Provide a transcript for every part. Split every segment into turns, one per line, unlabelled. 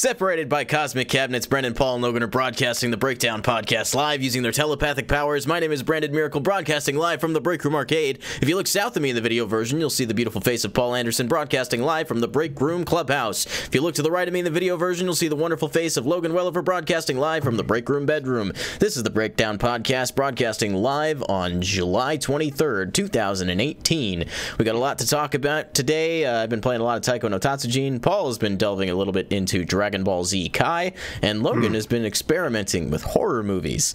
Separated by cosmic cabinets, Brendan, Paul, and Logan are broadcasting the Breakdown Podcast live using their telepathic powers. My name is Brandon Miracle, broadcasting live from the Break Room Arcade. If you look south of me in the video version, you'll see the beautiful face of Paul Anderson, broadcasting live from the Break Room Clubhouse. If you look to the right of me in the video version, you'll see the wonderful face of Logan Welliver, broadcasting live from the Break Room Bedroom. This is the Breakdown Podcast, broadcasting live on July 23rd, 2018. We got a lot to talk about today. I've been playing a lot of Taiko no Tatsujin. Paul has been delving a little bit into Dragon Ball Z Kai, and Logan has been experimenting with horror movies.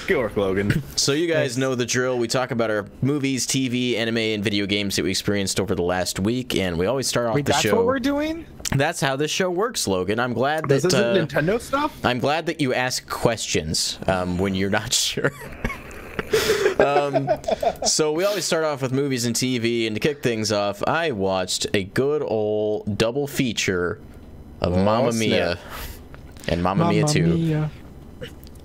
Good work, Logan.
So you guys know the drill. We talk about our movies, TV, anime, and video games that we experienced over the last week, and we always start off the show.
That's what we're doing?
That's how this show works, Logan. I'm glad that...
This isn't Nintendo stuff?
I'm glad that you ask questions when you're not sure. So we always start off with movies and TV, and to kick things off, I watched a good old double feature of Mamma Mia and Mamma Mia 2.
Mia.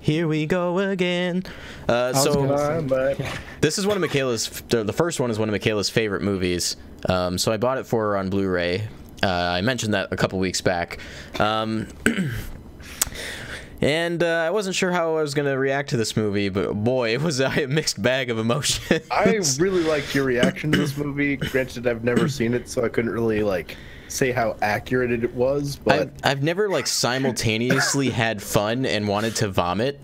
Here we go again. This is one of Michaela's, the first one is one of Michaela's favorite movies, so I bought it for her on Blu-ray. I mentioned that a couple weeks back. And I wasn't sure how I was going to react to this movie, but boy, it was a mixed bag of emotions.
I really liked your reaction to this movie. Granted, I've never seen it, so I couldn't really, say how accurate it was, but...
I've never, simultaneously had fun and wanted to vomit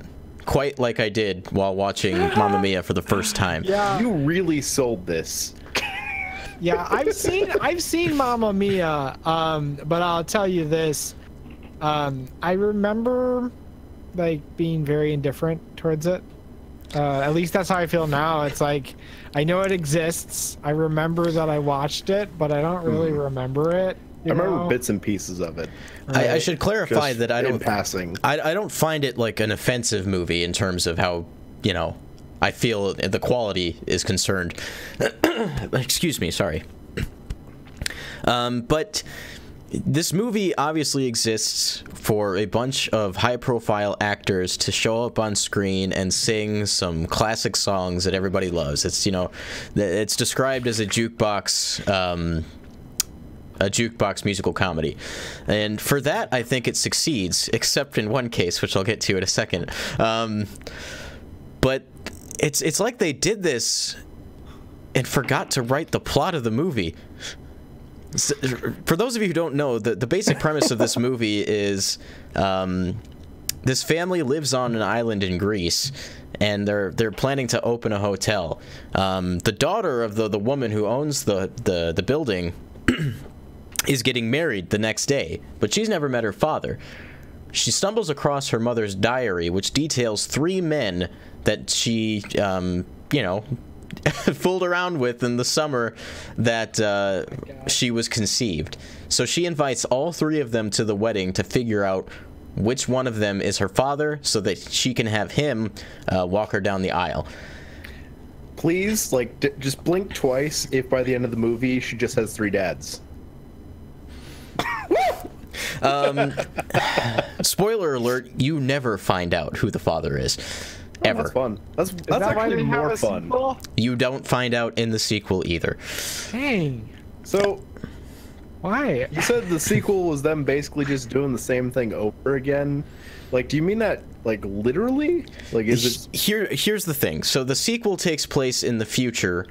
quite like I did while watching Mamma Mia for the first time.
Yeah.
You really sold this.
Yeah, I've seen Mamma Mia, but I'll tell you this. I remember being very indifferent towards it. At least that's how I feel now. It's like I know it exists. I remember that I watched it, but I don't really remember it.
I remember bits and pieces of it.
Right. I should clarify that I don't.
In passing,
I don't find it like an offensive movie in terms of how I feel the quality is concerned. Excuse me, sorry. But this movie obviously exists for a bunch of high-profile actors to show up on screen and sing some classic songs that everybody loves. It's it's described as a jukebox musical comedy, and for that I think it succeeds, except in one case, which I'll get to in a second. But it's like they did this and forgot to write the plot of the movie. So, for those of you who don't know, the basic premise of this movie is this family lives on an island in Greece, and they're planning to open a hotel. The daughter of the woman who owns the building is getting married the next day, but she's never met her father. She stumbles across her mother's diary, which details 3 men that she fooled around with in the summer that she was conceived. So she invites all 3 of them to the wedding to figure out which one of them is her father, so that she can have him walk her down the aisle.
Please, just blink twice if by the end of the movie she just has 3 dads.
Spoiler alert, you never find out who the father is. Ever.
That's fun. That's actually more fun.
Sequel?
You don't find out in the sequel either.
Dang.
So,
Why?
you said the sequel was them basically just doing the same thing over again. Do you mean that, literally? Is it...
Here's the thing. So the sequel takes place in the future.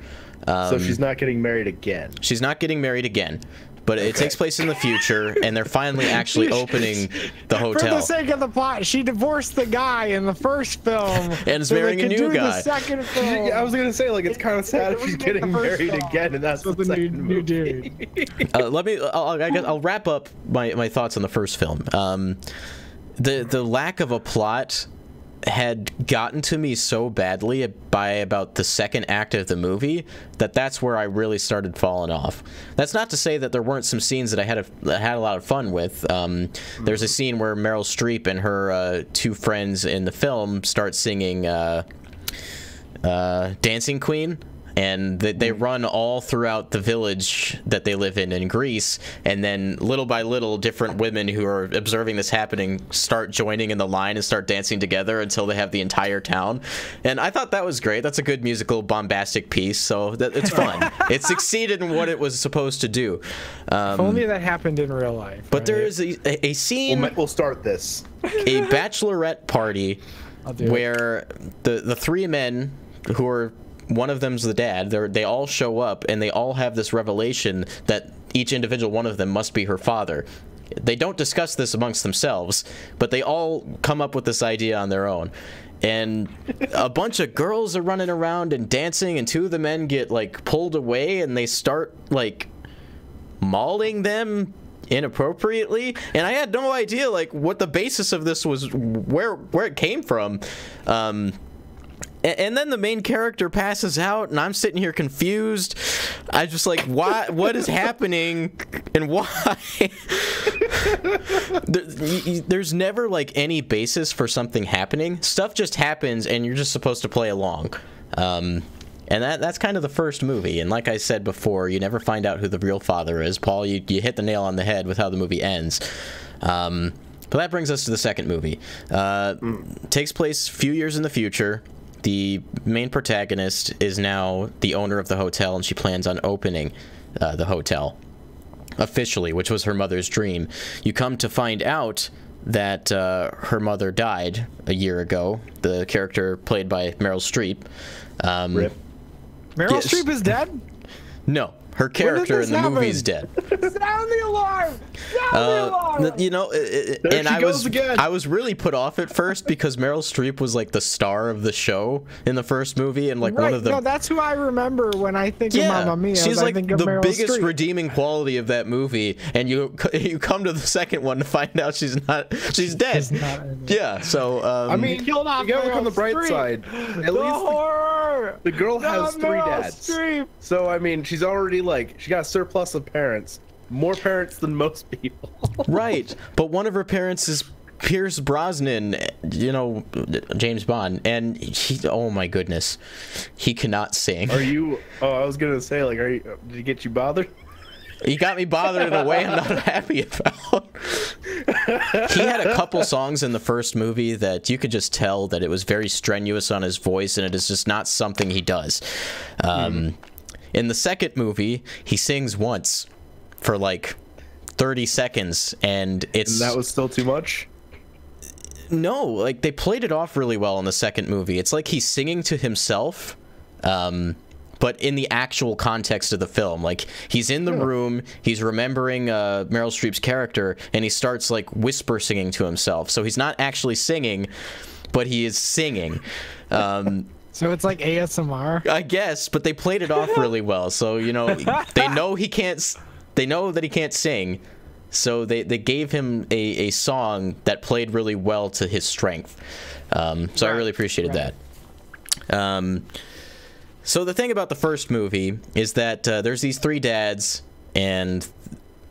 So she's not getting married again.
She's not getting married again. But it takes place in the future, and they're finally actually opening the hotel.
For the sake of the plot, she divorced the guy in the first film,
and is marrying a new guy.
The second film.
Yeah, I was gonna say it's kind of sad if she's getting married again, and that's the second
new dude.
I'll wrap up my thoughts on the first film. The lack of a plot had gotten to me so badly by about the second act of the movie that's where I really started falling off. That's not to say that there weren't some scenes that I had a lot of fun with. There's a scene where Meryl Streep and her 2 friends in the film start singing Dancing Queen, and they run all throughout the village that they live in Greece, and then little by little different women who are observing this happening start joining in the line and start dancing together until they have the entire town. And I thought that was great. That's a good musical bombastic piece, so it's fun. It succeeded in what it was supposed to do.
If only that happened in real life.
But there is a scene,
We'll start this,
a bachelorette party where the three men who are, one of them's the dad, they all show up and they all have this revelation that each individual one of them must be her father. They don't discuss this amongst themselves, but they all come up with this idea on their own. And a bunch of girls are running around and dancing, and two of the men get like pulled away and they start like mauling them inappropriately, and I had no idea like what the basis of this was, where it came from. And then the main character passes out, and I'm sitting here confused. I just like, what is happening, and why? There's never like any basis for something happening. Stuff just happens, and you're just supposed to play along. And that's kind of the first movie. And like I said before, you never find out who the real father is. Paul, you hit the nail on the head with how the movie ends. But that brings us to the second movie. Takes place a few years in the future. The main protagonist is now the owner of the hotel, and she plans on opening the hotel officially, which was her mother's dream. You come to find out that her mother died a year ago. The character played by Meryl Streep.
Rip.
Meryl Streep is dead?
No. Her character in the movie is dead.
Sound the alarm! Sound the alarm!
You know, and I was really put off at first because Meryl Streep was like the star of the show in the first movie, and like one of the.
No, that's who I remember when I think of Mamma Mia.
She's like the biggest
Streep.
redeeming quality of that movie, and you come to the second one to find out she's dead. She's not yeah, so
I mean, you gotta look on the bright side. At least the girl has three dads. So I mean, she's already like, she got a surplus of parents, more parents than most people.
Right, but one of her parents is Pierce Brosnan, you know, James Bond, and he, oh my goodness, he cannot sing.
Are you? Oh, I was gonna say, like, did he get you bothered?
He got me bothered in a way I'm not happy about. He had a couple songs in the first movie that you could just tell that it was very strenuous on his voice, and it is just not something he does. In the second movie, he sings once for like 30 seconds, and it's...
And that was still too much?
No, like, they played it off really well in the second movie. It's like he's singing to himself, but in the actual context of the film. Like, he's in the room, he's remembering Meryl Streep's character, and he starts, like, whisper singing to himself. So he's not actually singing, but he is singing.
So it's like ASMR?
I guess, but they played it off really well. So, you know, they know that he can't sing, so they gave him a song that played really well to his strength. So I really appreciated that. So the thing about the first movie is that there's these three dads, and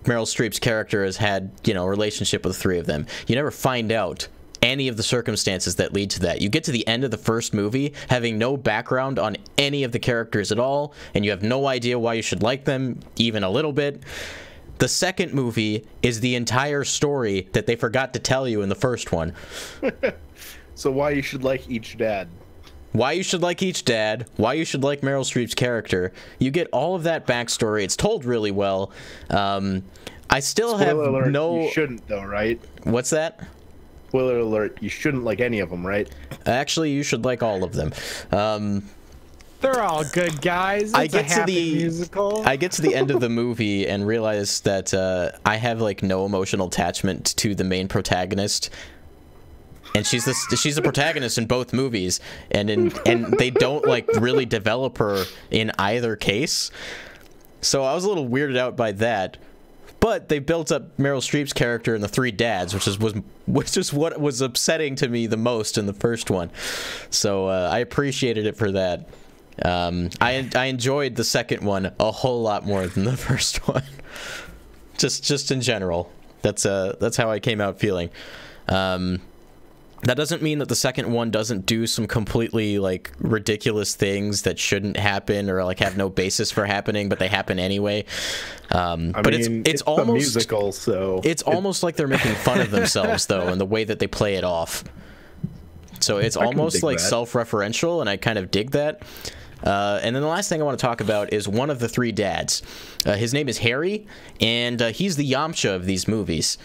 Meryl Streep's character has had, you know, a relationship with the three of them. You never find out any of the circumstances that lead to that. You get to the end of the first movie having no background on any of the characters at all, and you have no idea why you should like them even a little bit. The second movie is the entire story that they forgot to tell you in the first one.
So why you should like each dad?
Why you should like each dad, why you should like Meryl Streep's character. You get all of that backstory. It's told really well. I still
Spoiler
have
alert,
no...
You shouldn't, though, right?
What's that?
Spoiler alert, you shouldn't like any of them, right?
Actually, you should like all of them.
They're all good guys. It's a happy musical.
I get to the end of the movie and realize that I have like no emotional attachment to the main protagonist, and she's the protagonist in both movies, and they don't like really develop her in either case. So I was a little weirded out by that. But they built up Meryl Streep's character in the three dads, which is what was upsetting to me the most in the first one. So I appreciated it for that. I enjoyed the second one a whole lot more than the first one. just in general. That's how I came out feeling. That doesn't mean that the second one doesn't do some completely like ridiculous things that shouldn't happen or like have no basis for happening, but they happen anyway. But it's almost a
musical, so
it's almost like they're making fun of themselves though, in the way that they play it off. So it's almost like self-referential, and I kind of dig that. And then the last thing I want to talk about is one of the three dads. His name is Harry, and he's the Yamcha of these movies.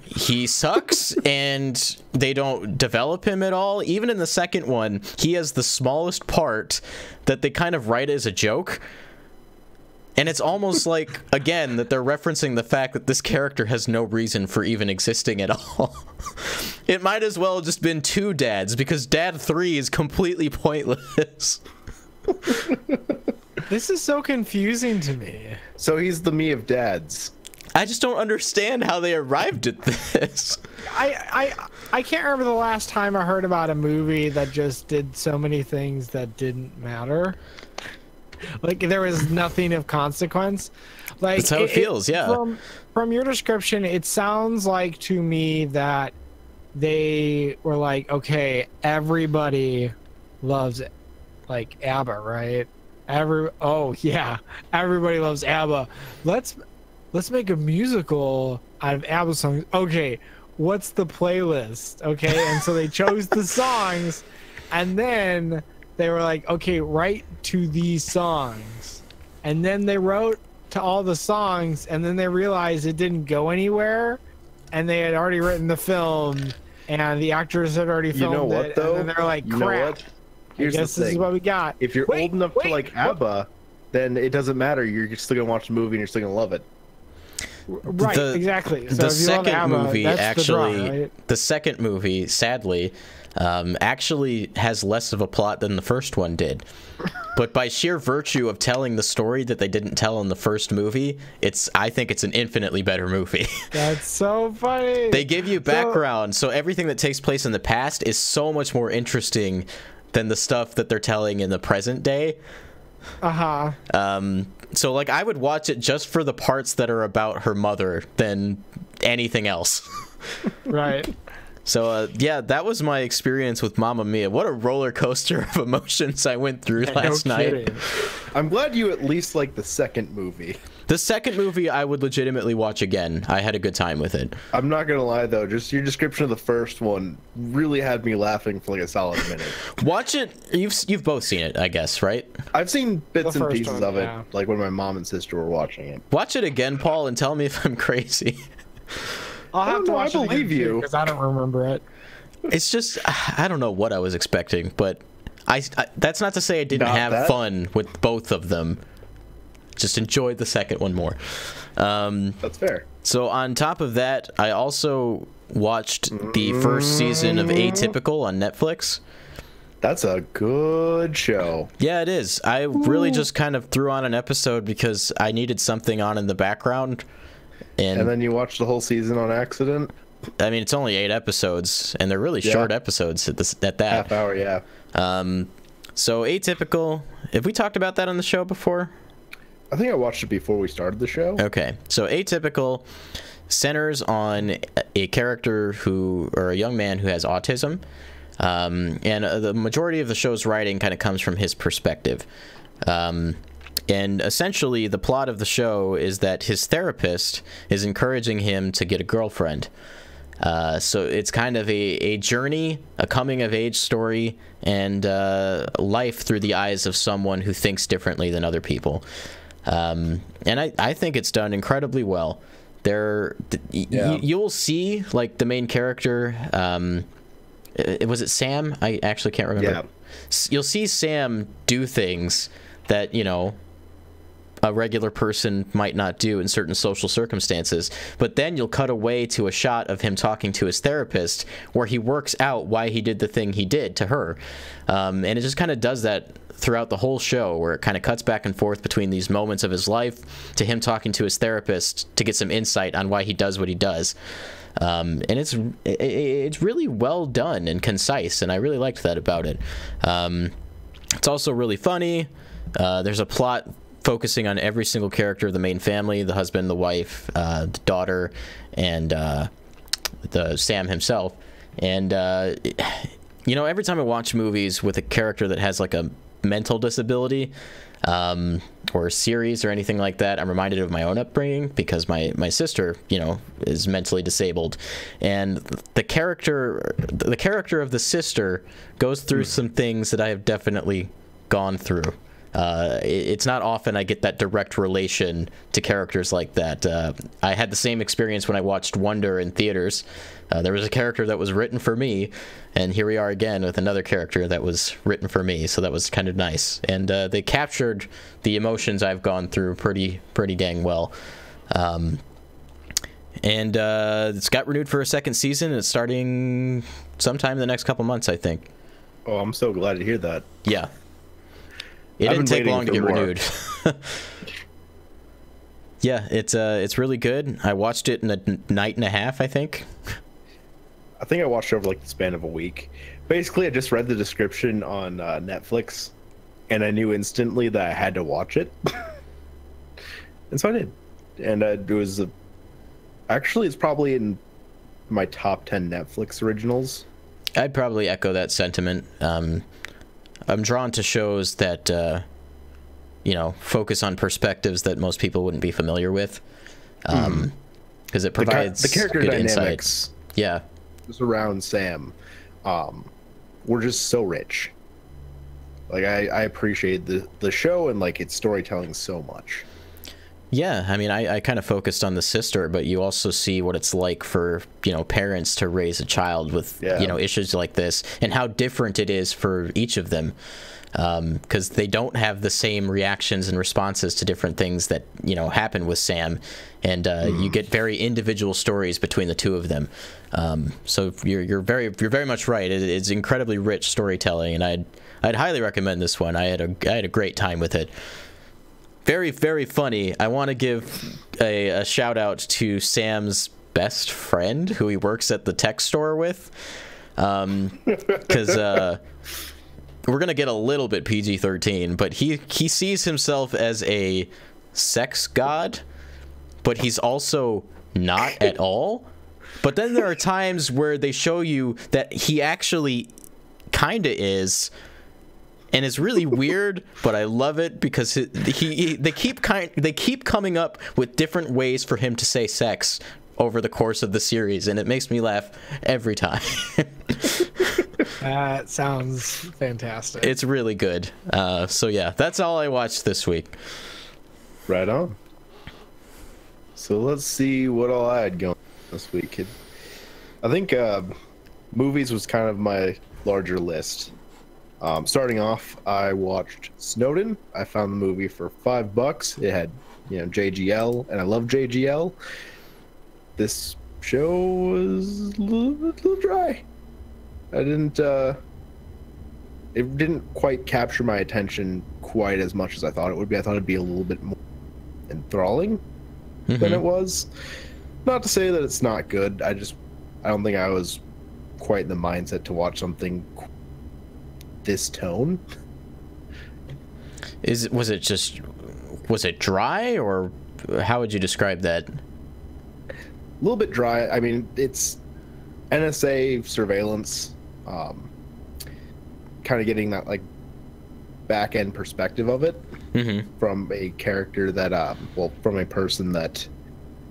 He sucks, and they don't develop him at all. Even in the second one, he has the smallest part that they kind of write as a joke. And it's almost like, again, that they're referencing the fact that this character has no reason for even existing at all. It might as well have just been two dads, because Dad 3 is completely pointless.
This is so confusing to me.
So he's the me of dads.
I just don't understand how they arrived at this.
I can't remember the last time I heard about a movie that just did so many things that didn't matter. Like there was nothing of consequence. Like
that's how it feels, yeah.
From your description, it sounds like to me that they were like, okay, everybody loves it. Like ABBA, right? Everybody loves ABBA. Let's make a musical out of ABBA songs. Okay, what's the playlist? Okay, and so they chose the songs, and then they were like, okay, write to these songs. And then they wrote to all the songs, and then they realized it didn't go anywhere, and they had already written the film, and the actors had already filmed it,
though?
And then they're like, crap.
Here's
I guess this is what we got.
If you're old enough to like ABBA, then it doesn't matter. You're still gonna watch the movie and you're still gonna love it.
Right, exactly. So
the second movie
actually,
the second movie, sadly, actually has less of a plot than the first one did. But by sheer virtue of telling the story that they didn't tell in the first movie, I think it's an infinitely better movie.
That's so funny.
They give you background, so everything that takes place in the past is so much more interesting than the stuff that they're telling in the present day. So like I would watch it just for the parts that are about her mother than anything else.
Right.
So yeah, that was my experience with Mamma Mia. What a roller coaster of emotions I went through last night.
I'm glad you at least like the second movie.
The second movie I would legitimately watch again. I had a good time with it.
I'm not gonna lie though, just your description of the first one really had me laughing for like a solid minute.
Watch it. You've both seen it, I guess, right?
I've seen bits and pieces of it, like when my mom and sister were watching it.
Watch it again, Paul, and tell me if I'm crazy.
I'll have to watch it again.
I believe you,
because I don't remember it.
It's just I don't know what I was expecting, but I that's not to say I didn't have fun with both of them. Just enjoyed the second one more.
That's fair.
So on top of that, I also watched the first season of Atypical on Netflix.
That's a good show.
Yeah, it is. I really just kind of threw on an episode because I needed something on in the background. And
then you watched the whole season on accident?
I mean, it's only 8 episodes, and they're really short episodes at that.
Half hour, yeah.
So Atypical, have we talked about that on the show before?
I think I watched it before we started the show.
Okay, so Atypical centers on a character or a young man who has autism, and the majority of the show's writing kind of comes from his perspective. And essentially, the plot of the show is that his therapist is encouraging him to get a girlfriend. So it's kind of a journey, a coming-of-age story, and life through the eyes of someone who thinks differently than other people. And I think it's done incredibly well. You'll see, like, the main character, was it Sam? I actually can't remember.
Yeah.
You'll see Sam do things that, a regular person might not do in certain social circumstances, but then you'll cut away to a shot of him talking to his therapist where he works out why he did the thing he did to her. And it just kind of does that throughout the whole show, where it kind of cuts back and forth between these moments of his life to him talking to his therapist to get some insight on why he does what he does. And it's really well done and concise, and I really liked that about it. It's also really funny. There's a plot focusing on every single character of the main family, the husband, the wife, the daughter, and the Sam himself. And you know, every time I watch movies with a character that has like a mental disability, or a series or anything like that, I'm reminded of my own upbringing, because my sister, you know, is mentally disabled, and the character of the sister goes through some things that I have definitely gone through. It's not often I get that direct relation to characters like that. I had the same experience when I watched Wonder in theaters. There was a character that was written for me, and here we are again with another character that was written for me, so that was kind of nice. And they captured the emotions I've gone through pretty dang well. And it's got renewed for a second season, and it's starting sometime in the next couple months, I think.
Oh, I'm so glad to hear that.
Yeah. It didn't take long to get renewed. Yeah, it's really good. I watched it in a night and a half, I think.
I think I watched it over like the span of a week. Basically, I just read the description on Netflix, and I knew instantly that I had to watch it. And so I did. And it was actually, it's probably in my top 10 Netflix originals.
I'd probably echo that sentiment. I'm drawn to shows that, you know, focus on perspectives that most people wouldn't be familiar with, because it provides
the character
good
dynamics.
insight. Yeah.
Just around Sam, were just so rich. Like I appreciate the show and like its storytelling so much.
Yeah, I mean, I kind of focused on the sister, but you also see what it's like for, you know, parents to raise a child with, you know, issues like this, and how different it is for each of them, because they don't have the same reactions and responses to different things that, you know, happen with Sam, and you get very individual stories between the two of them. So you're very much right. It's incredibly rich storytelling, and I'd highly recommend this one. I had a great time with it. Very, very funny. I want to give a shout out to Sam's best friend, who he works at the tech store with, because we're gonna get a little bit PG-13, but he sees himself as a sex god, but he's also not at all. But then there are times where they show you that he actually kinda is. And it's really weird, but I love it because they keep coming up with different ways for him to say sex over the course of the series, and it makes me laugh every time.
That sounds fantastic.
It's really good. So yeah, that's all I watched this week.
Right on. So let's see what all I had going this week. I think movies was kind of my larger list. Starting off, I watched Snowden. I found the movie for $5. It had, you know, JGL, and I love JGL. This show was a little dry. It didn't quite capture my attention quite as much as I thought it would be. I thought it'd be a little bit more enthralling than it was. Not to say that it's not good. I don't think I was quite in the mindset to watch something this tone.
Was it dry, or how would you describe that?
A little bit dry. I mean, it's NSA surveillance, kind of getting that like back end perspective of it from a character that from a person that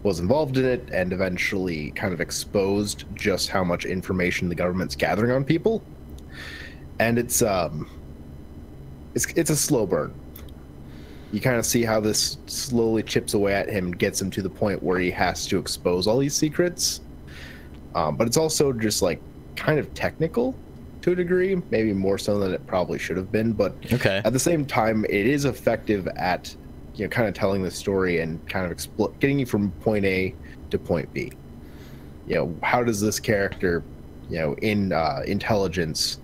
was involved in it and eventually kind of exposed just how much information the government's gathering on people. And it's a slow burn. You kind of see how this slowly chips away at him and gets him to the point where he has to expose all these secrets. But it's also just like kind of technical to a degree, maybe more so than it probably should have been. But at the same time, it is effective at, you know, kind of telling the story and kind of getting you from point A to point B. You know, how does this character, you know, in intelligence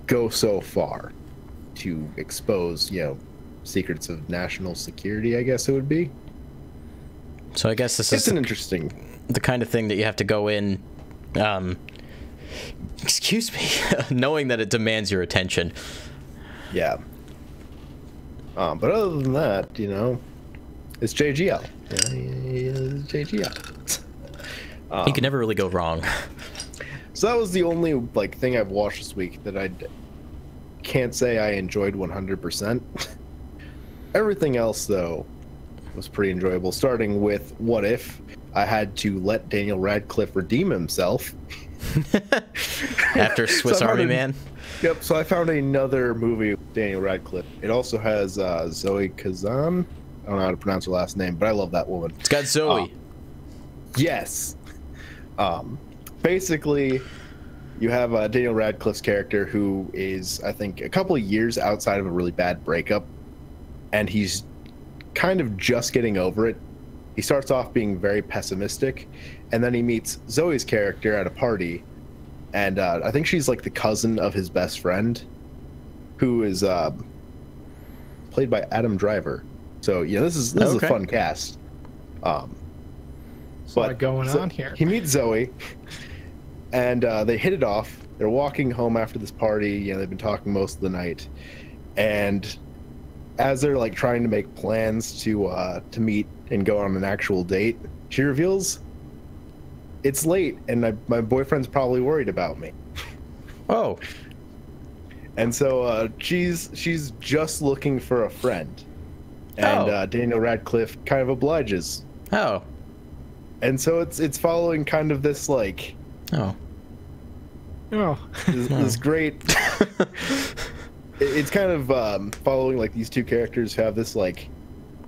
go so far to expose, you know, secrets of national security, I guess it would be.
So I guess
it's an interesting,
the kind of thing that you have to go in, excuse me, knowing that it demands your attention.
Yeah. But other than that, you know, it's JGL. Yeah, it's JGL.
You can never really go wrong.
So that was the only like thing I've watched this week that I can't say I enjoyed 100%. Everything else though was pretty enjoyable. Starting with What If I had to let Daniel Radcliffe redeem himself
after Swiss Army Man.
Yep. So I found another movie with Daniel Radcliffe. It also has Zoe Kazan. I don't know how to pronounce her last name, but I love that woman.
It's got Zoe.
Yes. Basically, you have Daniel Radcliffe's character who is, I think, a couple of years outside of a really bad breakup, and he's kind of just getting over it. He starts off being very pessimistic, and then he meets Zoe's character at a party, and I think she's like the cousin of his best friend, who is played by Adam Driver. So yeah, this is a fun cast.
What's going on here?
He meets Zoe, and they hit it off. They're walking home after this party. You know, they've been talking most of the night, and as they're like trying to make plans to meet and go on an actual date, she reveals it's late, and my boyfriend's probably worried about me.
Oh.
And so she's just looking for a friend, and Daniel Radcliffe kind of obliges.
Oh.
And so it's following kind of this like this great. It's kind of following like these two characters who have this like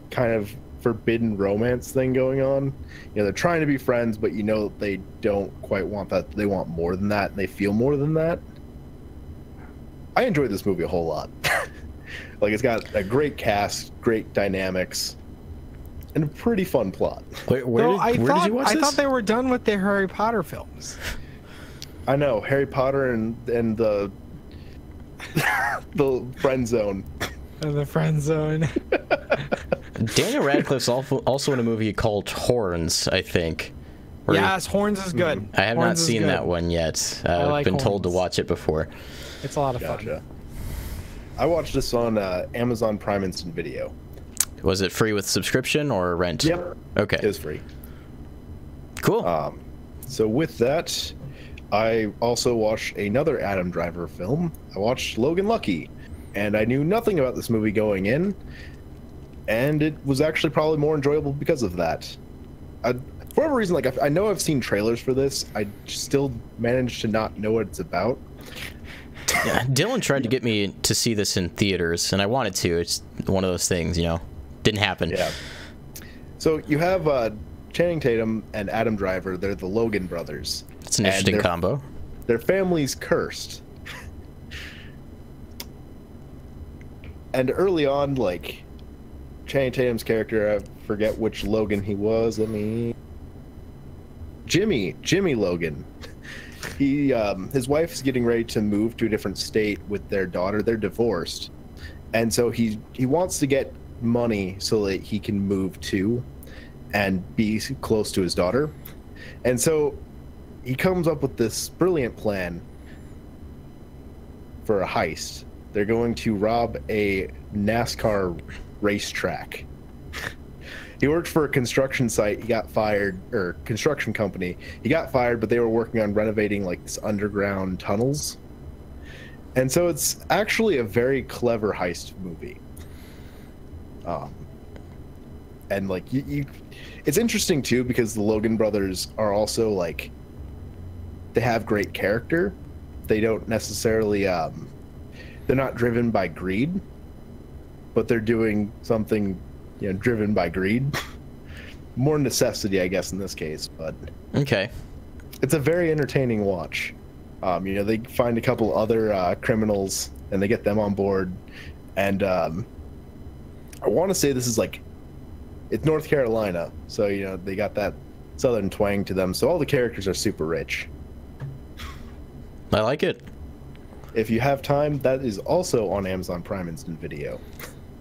kind of forbidden romance thing going on. You know, they're trying to be friends, but you know they don't quite want that. They want more than that, and they feel more than that. I enjoyed this movie a whole lot. Like, it's got a great cast, great dynamics, and a pretty fun plot.
Where did you watch this?
I thought they were done with the Harry Potter films.
I know, Harry Potter and the the friend zone.
The friend zone.
Daniel Radcliffe's also in a movie called Horns, I think.
Yes, Horns is good.
I have not seen that one yet. I've been told to watch it before.
It's a lot of fun.
I watched this on Amazon Prime Instant Video.
Was it free with subscription or rent?
Yep.
Okay.
It was free.
Cool.
So with that, I also watched another Adam Driver film. I watched Logan Lucky, and I knew nothing about this movie going in, and it was actually probably more enjoyable because of that. For whatever reason, like I know I've seen trailers for this, I still managed to not know what it's about.
Yeah, Dylan tried to get me to see this in theaters, and I wanted to. It's one of those things, you know, didn't happen.
Yeah. So you have Channing Tatum and Adam Driver. They're the Logan brothers.
It's an interesting combo.
Their family's cursed. And early on, like, Channing Tatum's character, I forget which Logan he was. Jimmy Logan. He his wife is getting ready to move to a different state with their daughter. They're divorced, and so he wants to get money so that he can move to and be close to his daughter. And so he comes up with this brilliant plan for a heist. They're going to rob a NASCAR racetrack. He worked for a construction site. He got fired, or construction company. He got fired, but they were working on renovating like this underground tunnels. And so it's actually a very clever heist movie. And like it's interesting too because the Logan brothers are also like, they have great character. They don't necessarily they're not driven by greed, but they're doing something, you know, driven by greed. More necessity, I guess, in this case, but
okay.
It's a very entertaining watch. You know, they find a couple other criminals and they get them on board, and I want to say this is like, it's North Carolina, so you know they got that southern twang to them. So all the characters are super rich.
I like it.
If you have time, that is also on Amazon Prime Instant Video.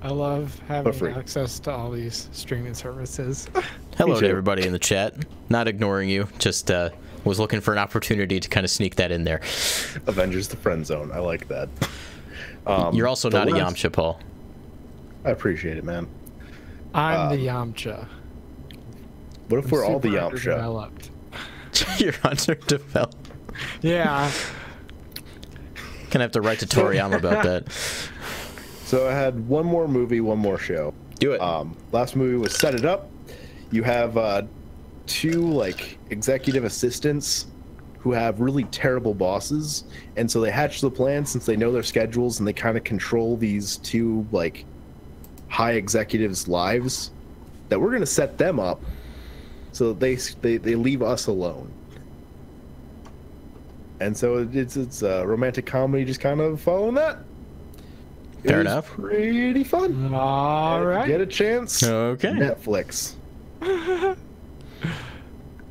I love having access to all these streaming services.
Hello to everybody in the chat. Not ignoring you, just was looking for an opportunity to kind of sneak that in there.
Avengers the Friend Zone. I like that.
You're also not a Yamcha, Paul.
I appreciate it, man.
I'm the Yamcha.
What if we're all the Yamcha?
Underdeveloped.
You're underdeveloped.
Yeah.
Gonna have to write to Toriyama about that.
So I had one more movie, one more show.
Do it.
Last movie was Set It Up. You have two like executive assistants who have really terrible bosses, and so they hatch the plan since they know their schedules and they kind of control these two like high executives' lives. That we're gonna set them up so they leave us alone. And so it's a romantic comedy, just kind of following that.
Fair enough.
Pretty fun.
All right.
Get a chance.
Okay.
Netflix.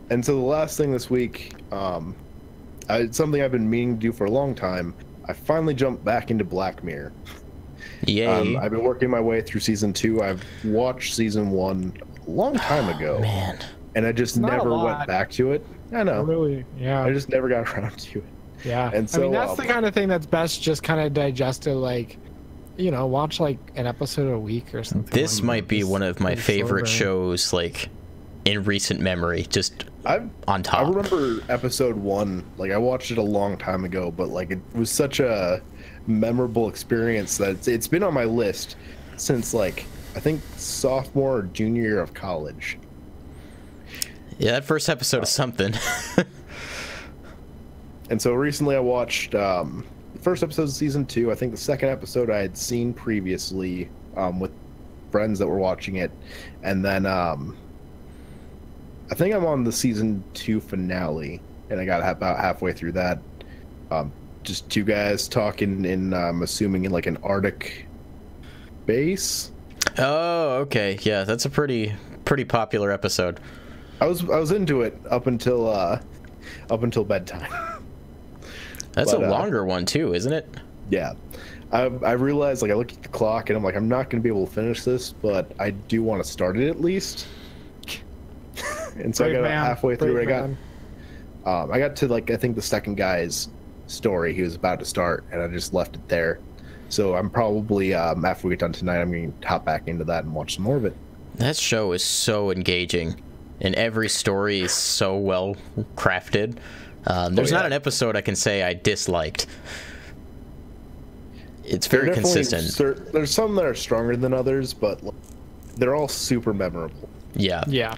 And so the last thing this week, it's something I've been meaning to do for a long time. I finally jumped back into Black Mirror.
Yay.
I've been working my way through season 2. I've watched season 1 a long time ago.
Man.
And I just
Not a
never
lot.
went back to it. I know.
Really? Yeah.
I just never got around to it.
Yeah.
And so,
I mean, that's the kind of thing that's best just kind of digested, like, you know, watch like an episode a week or something.
This might be one of my favorite shows, like, in recent memory, just on top.
I remember episode 1, like I watched it a long time ago, but like it was such a memorable experience that it's been on my list since like I think sophomore or junior year of college.
Yeah, that first episode is something.
And so recently I watched the first episode of season 2. I think the second episode I had seen previously with friends that were watching it, and then I think I'm on the season 2 finale, and I got about halfway through that. Just two guys talking in, I'm assuming in like an Arctic base.
Oh, okay. Yeah, that's a pretty popular episode.
I was into it up until bedtime.
That's a longer one too, isn't it?
Yeah. I realized, like, I look at the clock and I'm like, I'm not going to be able to finish this, but I do want to start it at least. And so I got about halfway through it. I got to, like, I think the second guy's story he was about to start, and I just left it there. So I'm probably, after we get done tonight, I'm going to hop back into that and watch some more of it.
That show is so engaging, and every story is so well crafted. There's not an episode I can say I disliked. It's very consistent.
There's some that are stronger than others, but they're all super memorable.
Yeah.
Yeah.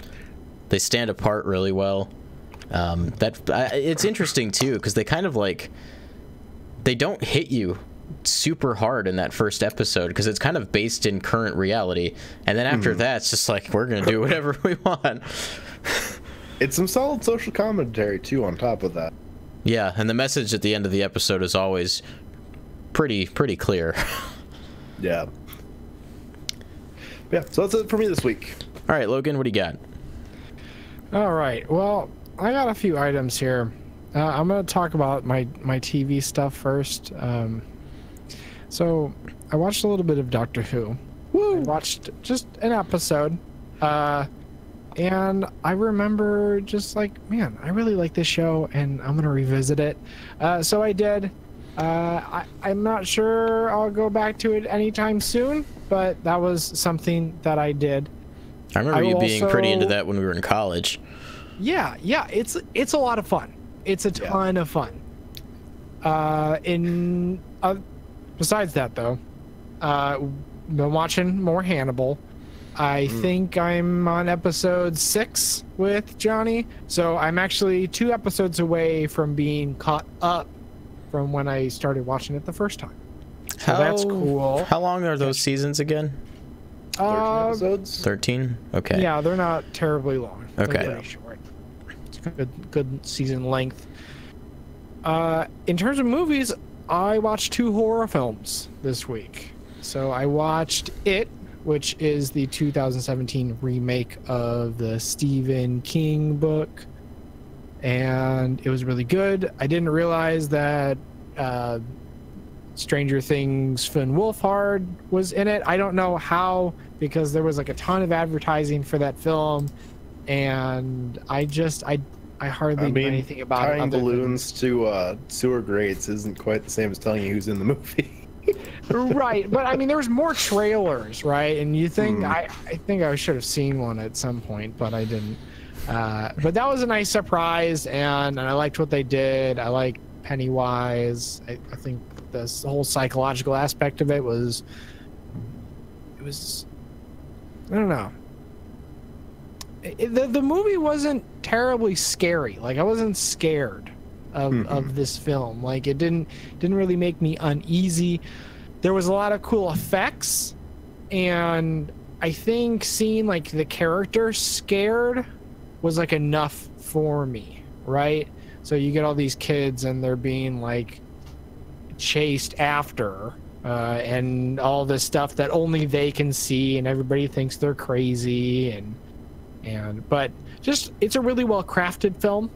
They stand apart really well. It's interesting too, because they kind of like, they don't hit you super hard in that first episode because it's kind of based in current reality, and then after that it's just like, we're gonna do whatever we want.
It's some solid social commentary too on top of that.
Yeah, and the message at the end of the episode is always pretty clear.
Yeah. So that's it for me this week.
All right, Logan, what do you got?
All right. Well, I got a few items here. I'm going to talk about my TV stuff first. So I watched a little bit of Doctor Who. I watched just an episode. And I remember just like, man, I really like this show and I'm going to revisit it. So I did. I'm not sure I'll go back to it anytime soon, but that was something that I did.
I remember you being pretty into that when we were in college.
Yeah, it's a lot of fun. It's a ton of fun. Besides that, though, been watching more Hannibal. I think I'm on episode 6 with Johnny, so I'm actually 2 episodes away from being caught up from when I started watching it the first time. So that's cool.
How long are those seasons again?
13 episodes?
13? Okay.
Yeah, they're not terribly long.
Okay.
They're pretty short. It's good season length. In terms of movies, I watched 2 horror films this week. So I watched It, which is the 2017 remake of the Stephen King book, and it was really good. I didn't realize that Stranger Things Finn Wolfhard was in it. I don't know how, because there was like a ton of advertising for that film, and I hardly knew anything about it.
Tying balloons to sewer grates isn't quite the same as telling you who's in the movie.
Right, but I mean, there was more trailers, right? And you think I think I should have seen one at some point, but I didn't. But that was a nice surprise, and I liked what they did. I like Pennywise. I think this whole psychological aspect of it was I don't know. The movie wasn't terribly scary. Like, I wasn't scared of this film. Like, it didn't really make me uneasy. There was a lot of cool effects, and I think seeing like the character scared was like enough for me, right? So you get all these kids and they're being like chased after, and all this stuff that only they can see, and everybody thinks they're crazy, but just, it's a really well crafted film.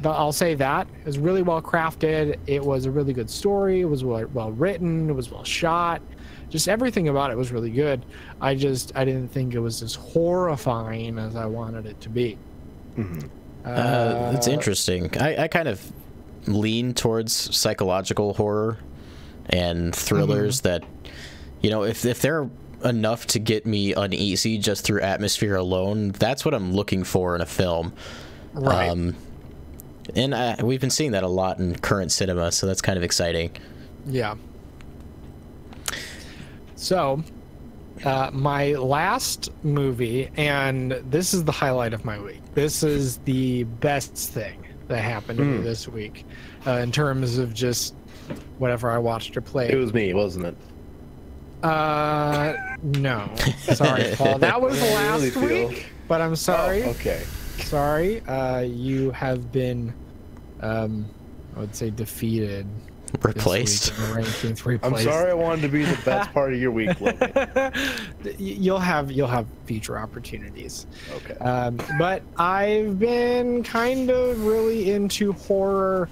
I'll say that it was really well crafted. It was a really good story. It was well written. It was well shot. Just everything about it was really good. I didn't think it was as horrifying as I wanted it to be.
It's interesting. I kind of lean towards psychological horror and thrillers that, you know, if they're enough to get me uneasy just through atmosphere alone, that's what I'm looking for in a film.
Right.
And we've been seeing that a lot in current cinema, so that's kind of exciting.
Yeah. So, my last movie, and this is the highlight of my week. This is the best thing that happened to me this week, in terms of just whatever I watched or played.
It was me, wasn't it?
No. Sorry, Paul. That was last week, but I'm sorry.
Oh, okay.
Sorry. You have been, I would say, defeated.
Replaced.
I'm sorry I wanted to be the best part of your week, Logan.
You'll have future opportunities.
Okay.
But I've been kind of really into horror,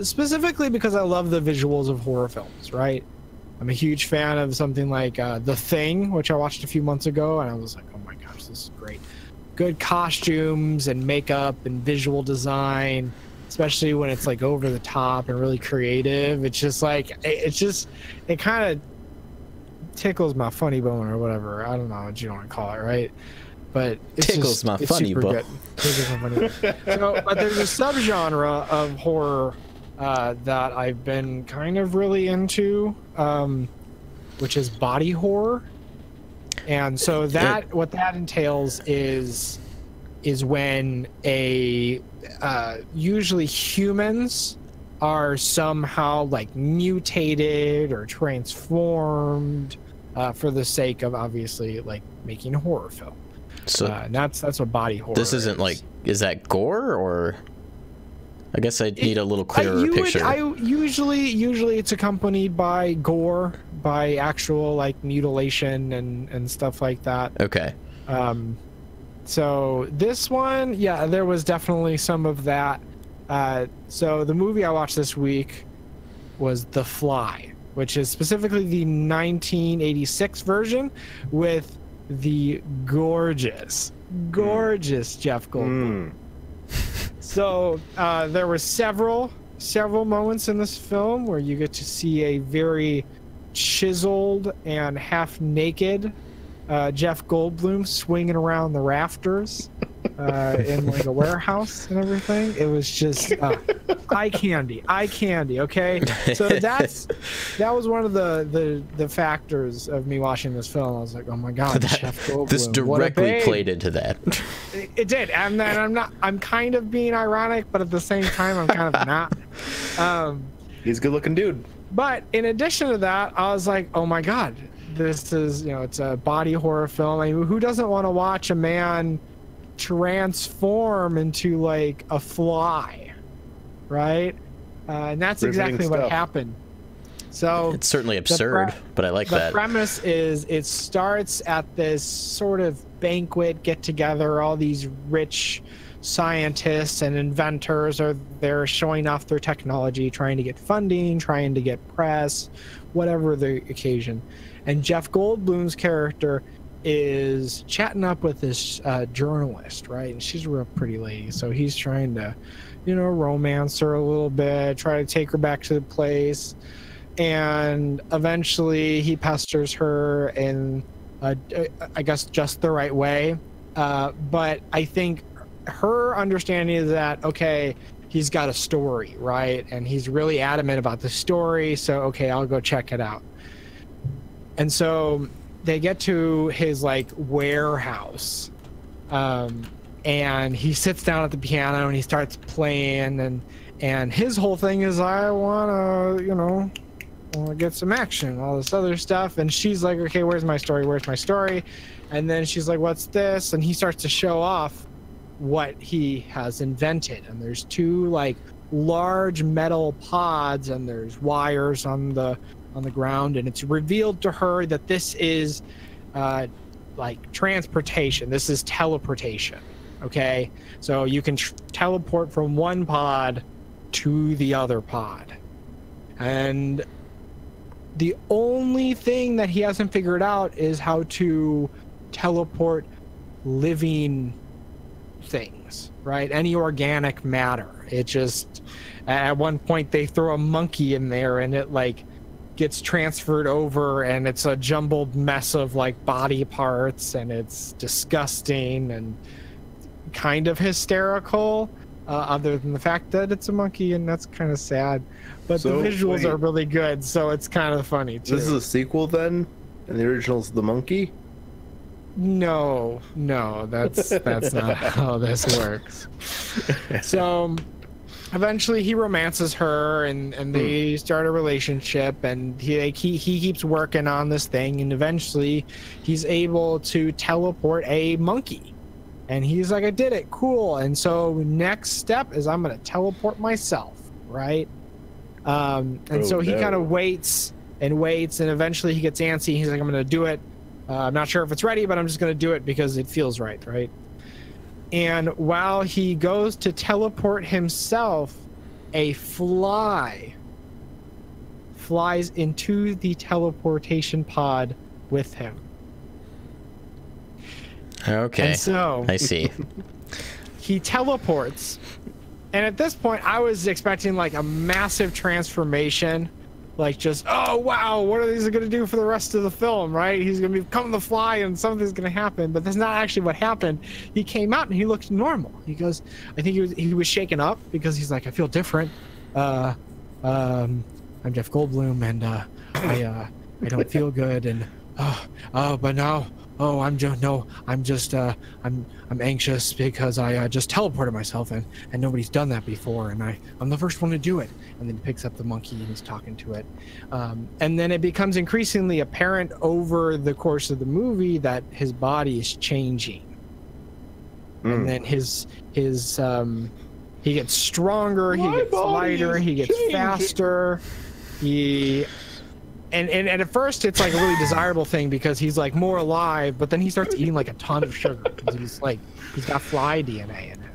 specifically because I love the visuals of horror films, right? I'm a huge fan of something like The Thing, which I watched a few months ago, and I was like, oh my gosh, this is great. Good costumes and makeup and visual design, especially when it's like over the top and really creative. It's just like, it kind of tickles my funny bone or whatever. I don't know what you want to call it, right? But it's
tickles my funny bone.
Tickles my funny bone. So, but there's a subgenre of horror that I've been kind of really into, which is body horror. And so what that entails is when usually humans are somehow like mutated or transformed for the sake of obviously like making a horror film. So and that's what body horror
this isn't
is.
Like, is that gore, or I guess I need a little clearer picture.
Usually it's accompanied by gore, by actual like mutilation and stuff like that.
Okay.
So this one, yeah, there was definitely some of that. So the movie I watched this week was The Fly, which is specifically the 1986 version with the gorgeous Jeff Goldblum. So there were several moments in this film where you get to see a very chiseled and half naked Jeff Goldblum swinging around the rafters in like a warehouse and everything. It was just eye candy. Okay, so that was one of the factors of me watching this film. I was like, oh my god, Jeff Goldblum,
this directly played into that.
It did, and then I'm kind of being ironic, but at the same time I'm kind of not.
He's a good looking dude.
But in addition to that, I was like, oh my god, this is, it's a body horror film. I mean, who doesn't want to watch a man transform into like a fly, right? And that's exactly what happened. So
it's certainly absurd, but I like that.
The premise is it starts at this sort of banquet get together. All these rich scientists and inventors are there showing off their technology, trying to get funding, trying to get press, whatever the occasion. And Jeff Goldblum's character is chatting up with this journalist, right? And she's a real pretty lady, so he's trying to, romance her a little bit, try to take her back to the place. And eventually he pesters her in, I guess, just the right way. But I think her understanding is that, okay, he's got a story, right? And he's really adamant about the story. So, okay, I'll go check it out. And so they get to his like warehouse. And he sits down at the piano and he starts playing, and his whole thing is, I want to get some action, all this other stuff. And she's like, okay, where's my story? And then she's like, what's this? And he starts to show off what he has invented. And there's two like large metal pods, and there's wires on the ground, and it's revealed to her that this is like transportation. This is teleportation. Okay, so you can teleport from one pod to the other pod, and the only thing that he hasn't figured out is how to teleport living things, right? Any organic matter. It just, at one point they throw a monkey in there and it like gets transferred over, and it's a jumbled mess of like body parts, and it's disgusting and kind of hysterical, other than the fact that it's a monkey, and that's kind of sad. But so, the visuals are really good, so it's kind of funny too.
This is a sequel then, and the original's the monkey?
No, that's not how this works. So eventually he romances her, and they start a relationship, and he keeps working on this thing, and eventually he's able to teleport a monkey. And he's like, I did it, cool. And so next step is I'm gonna teleport myself, right? So he kind of waits, and eventually he gets antsy. He's like, I'm gonna do it. I'm not sure if it's ready, but I'm just gonna do it because it feels right? And while he goes to teleport himself, a fly flies into the teleportation pod with him.
Okay.
And so
I see.
He teleports, and at this point I was expecting like a massive transformation, like just, oh wow, what are these gonna do for the rest of the film, right? He's gonna become the fly and something's gonna happen. But that's not actually what happened. He came out and he looked normal. He goes, I think he was shaken up because he's like, I feel different. I'm Jeff Goldblum, and I don't feel good, and but now, I'm anxious because I just teleported myself, and nobody's done that before, and I'm the first one to do it. And then he picks up the monkey and he's talking to it, and then it becomes increasingly apparent over the course of the movie that his body is changing, and then he gets stronger, he gets lighter, he gets faster, And at first it's like a really desirable thing because he's like more alive, but then he starts eating like a ton of sugar because he's got fly DNA in it.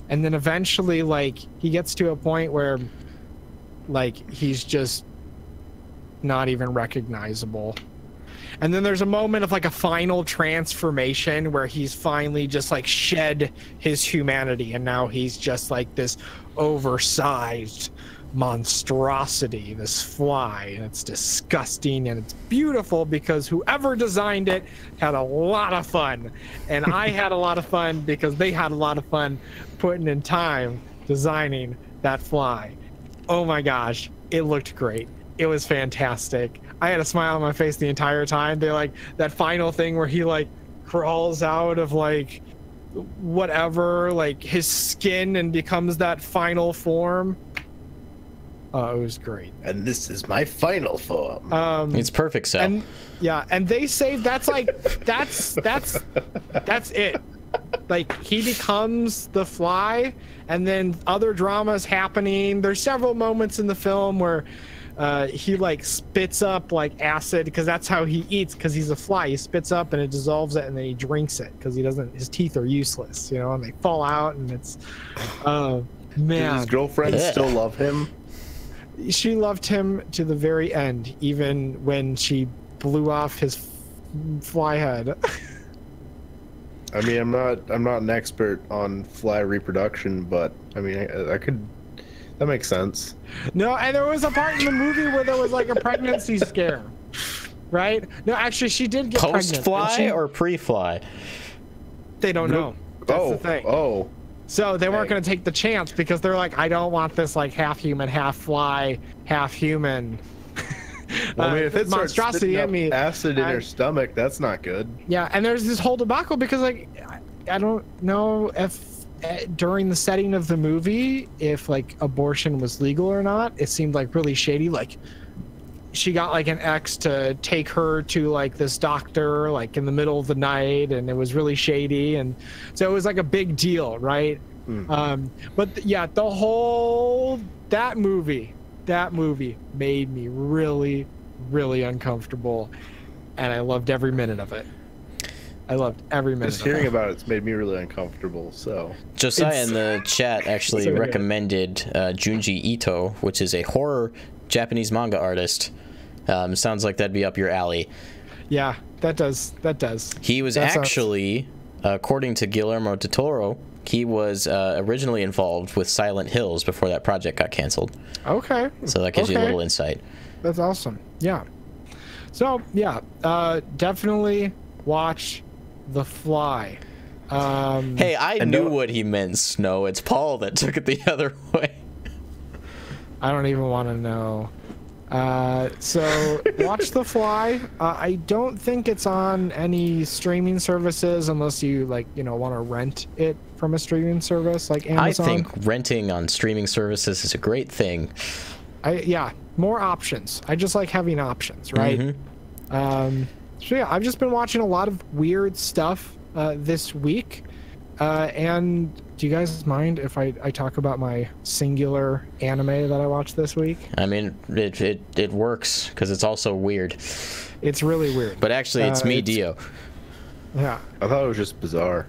And then eventually like he gets to a point where like he's just not even recognizable. And then there's a moment of like a final transformation where he's finally just like shed his humanity, and now he's just like this oversized monstrosity, this fly, and it's disgusting and it's beautiful because whoever designed it had a lot of fun, and I had a lot of fun because they had a lot of fun putting in time designing that fly. Oh my gosh, it looked great. It was fantastic. I had a smile on my face the entire time. They like that final thing where he like crawls out of like whatever, like his skin, and becomes that final form. It was great.
And this is my final form.
It's perfect, so.
And yeah, and they say that's like that's it. Like he becomes the fly, and then other drama's happening. There's several moments in the film where he like spits up like acid, because that's how he eats, because he's a fly. He spits up and it dissolves it, and then he drinks it because his teeth are useless, and they fall out, and it's man.
Does his girlfriend still love him?
She loved him to the very end, even when she blew off his fly head.
I mean, I'm not an expert on fly reproduction, but I mean, I could. That makes sense.
No, and there was a part in the movie where there was like a pregnancy scare, right? No, actually, she did get pregnant.
Post-fly or pre-fly?
They don't know. That's the thing.
Oh.
So they weren't going to take the chance because they're like, I don't want this like half human, half fly, half human.
Well, I mean, if it's
monstrosity in me,
acid in her stomach, that's not good.
Yeah, and there's this whole debacle because like I don't know if during the setting of the movie if like abortion was legal or not. It seemed like really shady. Like she got like an ex to take her to like this doctor like in the middle of the night, and it was really shady, and so it was like a big deal, right? But yeah, the whole that movie made me really, really uncomfortable, and I loved every minute of it. I loved every minute.
Just hearing about it's made me really uncomfortable. So
Josiah in the chat actually recommended Junji Ito, which is a horror Japanese manga artist. Sounds like that'd be up your alley.
Yeah, that does.
He was actually, according to Guillermo del Toro, he was originally involved with Silent Hills before that project got canceled.
Okay.
So that gives you a little insight.
That's awesome. Yeah. So yeah, definitely watch The Fly.
Hey, I knew what he meant, Snow. It's Paul that took it the other way.
I don't even want to know. So watch The Fly. I don't think it's on any streaming services unless you like, want to rent it from a streaming service like Amazon.
I think renting on streaming services is a great thing.
Yeah, more options. I just like having options, right? So yeah, I've just been watching a lot of weird stuff this week. And do you guys mind if I talk about my singular anime that I watched this week?
I mean, it works because it's also weird.
It's really weird.
But actually, it's me, Dio.
Yeah.
I thought it was just bizarre.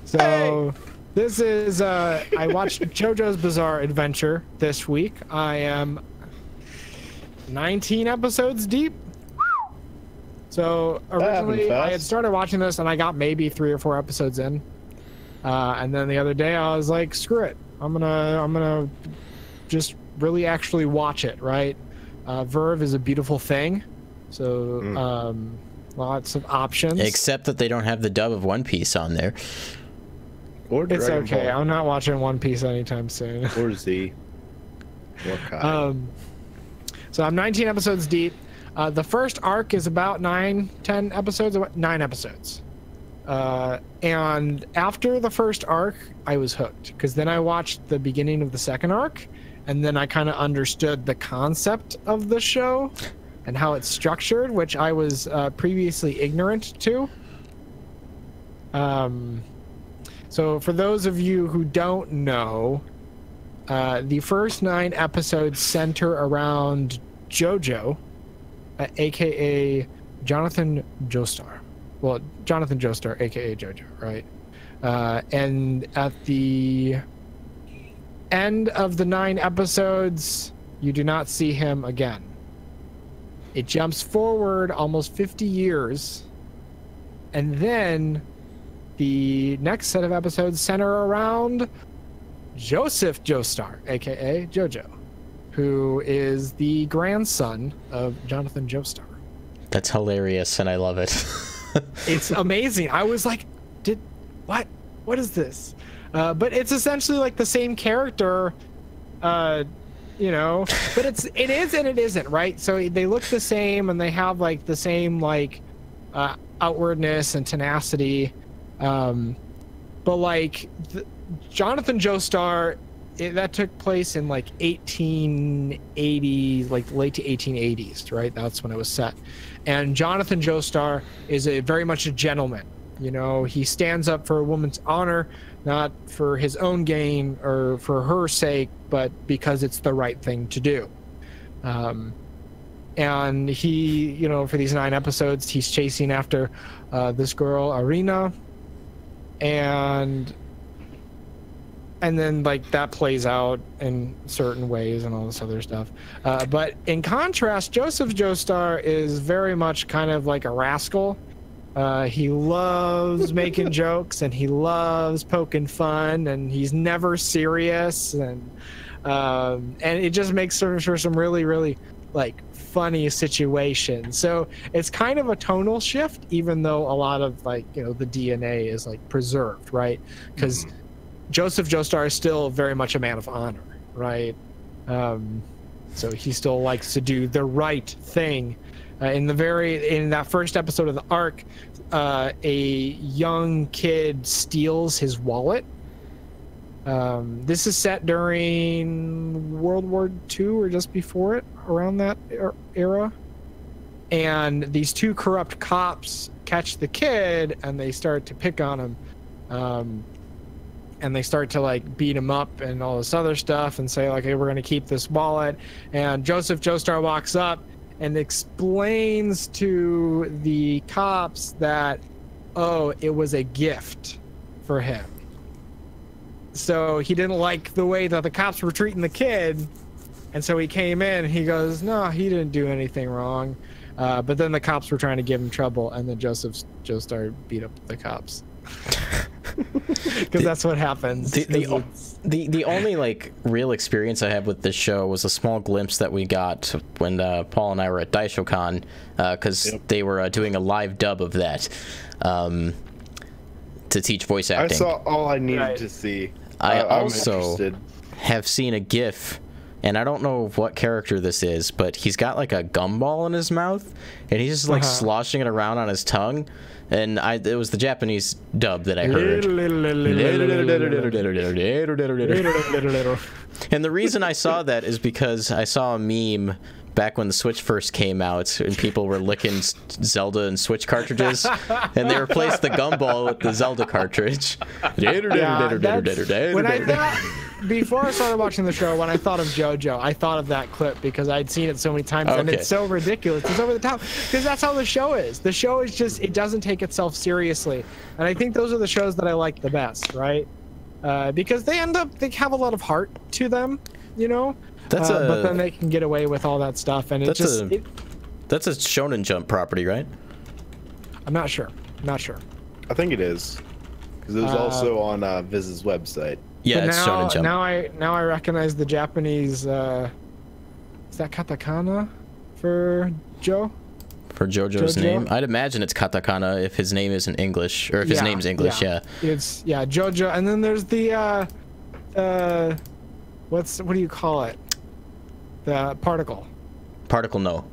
So this is I watched JoJo's Bizarre Adventure this week. I am 19 episodes deep. So originally I had started watching this and I got maybe 3 or 4 episodes in. And then the other day I was like, screw it. I'm gonna just really actually watch it, right? Verve is a beautiful thing. So lots of options.
Except that they don't have the dub of One Piece on there.
Or
it's
Dragon
okay.
Ball.
I'm not watching One Piece anytime soon.
Or Z. Or Kai.
So I'm 19 episodes deep. The first arc is about 9 episodes. And after the first arc, I was hooked because then I watched the beginning of the second arc, and then I kind of understood the concept of the show and how it's structured, which I was previously ignorant to. So for those of you who don't know, the first 9 episodes center around Jojo, aka Jonathan Joestar. Well, Jonathan Joestar, aka Jojo, right? And at the end of the 9 episodes, you do not see him again. It jumps forward almost 50 years, and then the next set of episodes center around Joseph Joestar, aka Jojo, who is the grandson of Jonathan Joestar.
That's hilarious, and I love it.
It's amazing. I was like, what is this? But it's essentially like the same character, but it is and it isn't, right? So they look the same and they have like the same like outwardness and tenacity. But like Jonathan Joestar, that took place in like 1880, like late to 1880s, right? That's when it was set. And Jonathan Joestar is very much a gentleman. He stands up for a woman's honor, not for his own gain or for her sake, but because it's the right thing to do. And he, for these 9 episodes, he's chasing after this girl, Arena, and then like that plays out in certain ways and all this other stuff. But in contrast, Joseph Joestar is very much kind of like a rascal. He loves making jokes and he loves poking fun, and he's never serious, and it just makes for some really, really like funny situation. So it's kind of a tonal shift, even though a lot of like, you know, the DNA is like preserved, right? Because Joseph Joestar is still very much a man of honor, right? So he still likes to do the right thing. In that first episode of the arc, a young kid steals his wallet. This is set during World War II or just before it, around that era. And these two corrupt cops catch the kid and they start to pick on him. And they start to like beat him up and all this other stuff and say like, hey, we're going to keep this wallet. And Joseph Joestar walks up and explains to the cops that, oh, it was a gift for him. So he didn't like the way that the cops were treating the kid. And so he came in and he goes, no, he didn't do anything wrong. But then the cops were trying to give him trouble. And then Joseph Joestar beat up the cops. Because that's what happens.
The only like real experience I have with this show was a small glimpse that we got when Paul and I were at DaishoCon, because they were doing a live dub of that to teach voice acting.
I saw all I needed to see.
I also have seen a GIF, and I don't know what character this is, but he's got like a gumball in his mouth, and he's just like sloshing it around on his tongue. And it was the Japanese dub that I heard. And the reason I saw that is because I saw a meme back when the Switch first came out, and people were licking Zelda and Switch cartridges, and they replaced the gumball with the Zelda cartridge.
Before I started watching the show, when I thought of JoJo, I thought of that clip because I'd seen it so many times, and it's so ridiculous. It's over the top because that's how the show is. The show is just, it doesn't take itself seriously, and I think those are the shows that I like the best, right? Because they have a lot of heart to them, you know. But then they can get away with all that stuff, and that's a
Shonen Jump property, right?
I'm not sure.
I think it is, because it was also on Viz's website.
Yeah, it's Shonen Jump.
Now I recognize the Japanese. Is that katakana for Joe?
For JoJo's name, I'd imagine it's katakana if his name isn't English, or if his name's English. Yeah.
It's JoJo, and then there's the what do you call it? The particle.
Particle no.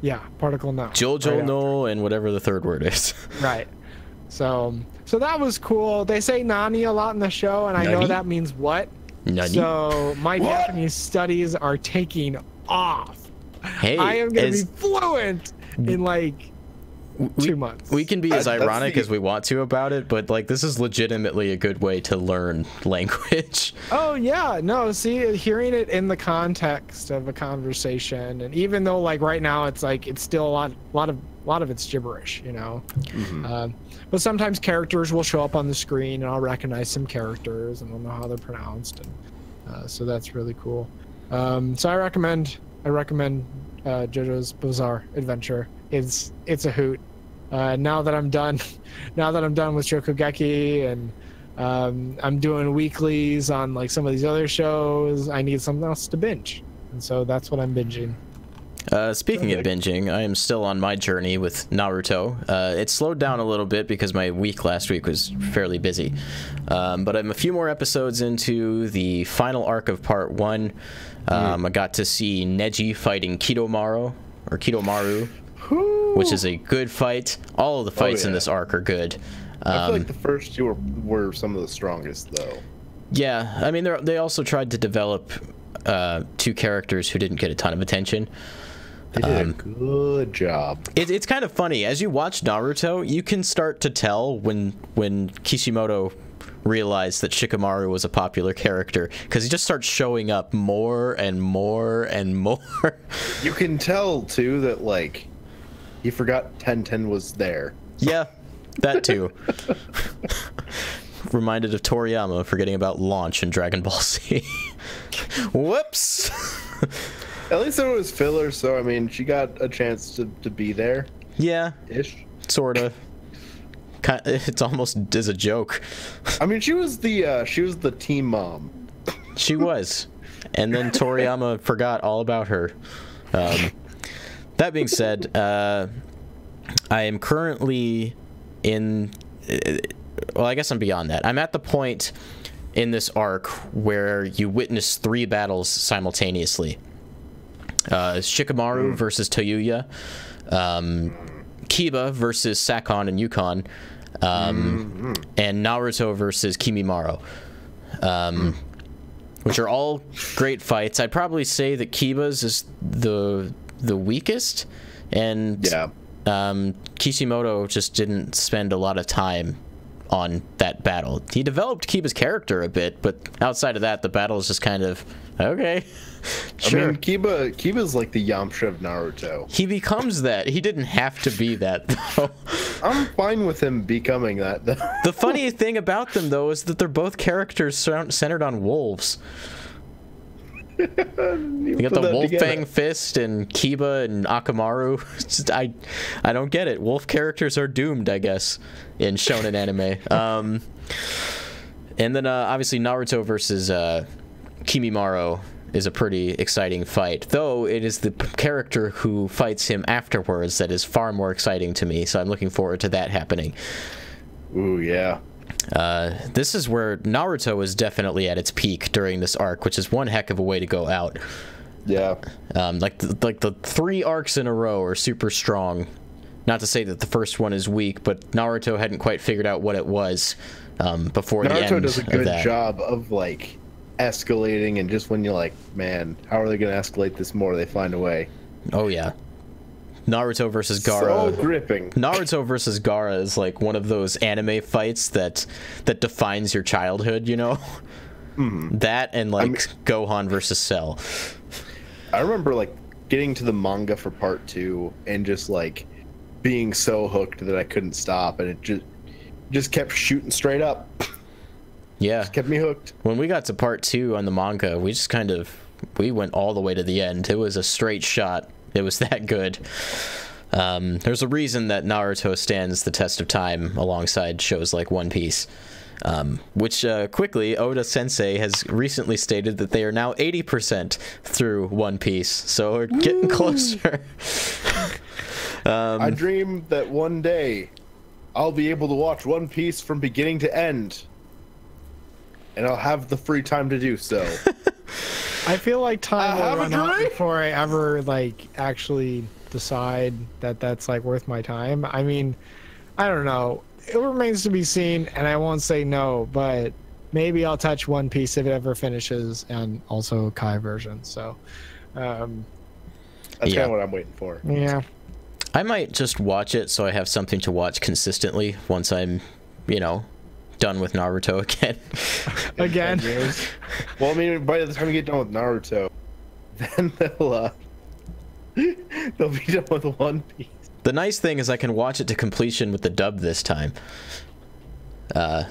Yeah, particle no.
Jojo right no, and whatever the third word is.
Right. So that was cool. They say nani a lot in the show, and I know that means what. Nani? So my Japanese studies are taking off.
Hey,
I am going to be fluent in like 2 months.
We can be as ironic as we want to about it, but like this is legitimately a good way to learn language.
Oh yeah, no, see, hearing it in the context of a conversation, and even though like right now it's like it's still a lot of it's gibberish, you know. But sometimes characters will show up on the screen, and I'll recognize some characters, and I'll know how they're pronounced, and so that's really cool. So I recommend JoJo's Bizarre Adventure. It's a hoot. Now that I'm done with Shokugeki, and I'm doing weeklies on like some of these other shows, I need something else to binge, and so that's what I'm binging.
Speaking of binging, I am still on my journey with Naruto. It slowed down a little bit because my week last week was fairly busy. But I'm a few more episodes into the final arc of part 1. I got to see Neji fighting Kidomaru, which is a good fight. All of the fights in this arc are good.
I feel like the first two were some of the strongest, though.
Yeah, I mean, they also tried to develop 2 characters who didn't get a ton of attention.
They did a good job.
It's kind of funny. As you watch Naruto, you can start to tell when Kishimoto realized that Shikamaru was a popular character, because he just starts showing up more and more and more. You
can tell, too, that, like, he forgot Tenten was there.
Yeah, that too. Reminded of Toriyama forgetting about Launch in Dragon Ball Z. Whoops!
At least it was filler, so I mean, she got a chance to be there.
Yeah.
Ish.
Sorta. It's almost as a joke.
I mean, she was the team mom.
She was. And then Toriyama forgot all about her. That being said, I am currently in... Well, I guess I'm beyond that. I'm at the point in this arc where you witness 3 battles simultaneously. Shikamaru versus Toyuya, Kiba versus Sakon and Yukon, and Naruto versus Kimimaro, which are all great fights. I'd probably say that Kiba's is the weakest, and Kishimoto just didn't spend a lot of time on that battle. He developed Kiba's character a bit, but outside of that, the battle is just kind of okay. Sure.
I mean, Kiba's like the Yamcha of Naruto.
He becomes that. He didn't have to be that, though.
I'm fine with him becoming that, though.
The funny thing about them, though, is that they're both characters centered on wolves. You got the Wolf Fang Fist and Kiba and Akamaru. Just, I don't get it. Wolf characters are doomed, I guess, in shonen anime. And then obviously Naruto versus Kimimaro is a pretty exciting fight, though it is the character who fights him afterwards that is far more exciting to me, so I'm looking forward to that happening.
Ooh, yeah.
This is where Naruto is definitely at its peak during this arc, which is one heck of a way to go out.
Yeah.
Like the 3 arcs in a row are super strong. Not to say that the first one is weak, but Naruto hadn't quite figured out what it was before the end.
Naruto does a good job of like escalating, and just when you're like, man, how are they going to escalate this more? They find a way.
Oh yeah. Naruto versus Gaara.
So gripping.
Naruto versus Gaara is like one of those anime fights that defines your childhood, you know? That and like Gohan versus Cell.
I remember like getting to the manga for part 2 and just like being so hooked that I couldn't stop, and it just kept shooting straight up.
Yeah.
Just kept me hooked.
When we got to part 2 on the manga, we went all the way to the end. It was a straight shot. It was that good. There's a reason that Naruto stands the test of time alongside shows like One Piece. Which, quickly, Oda-sensei has recently stated that they are now 80% through One Piece. So we're getting closer.
I dream that one day I'll be able to watch One Piece from beginning to end. And I'll have the free time to do so.
I feel like time will run out before I ever like actually decide that that's like worth my time. I mean, I don't know. It remains to be seen, and I won't say no, but maybe I'll touch One Piece if it ever finishes, and also Kai version. So
that's kind of what I'm waiting for.
Yeah.
I might just watch it so I have something to watch consistently once I'm, you know, done with Naruto again.
Again.
Well, I mean, by the time you get done with Naruto, then they'll be done with One Piece.
The nice thing is I can watch it to completion with the dub this time.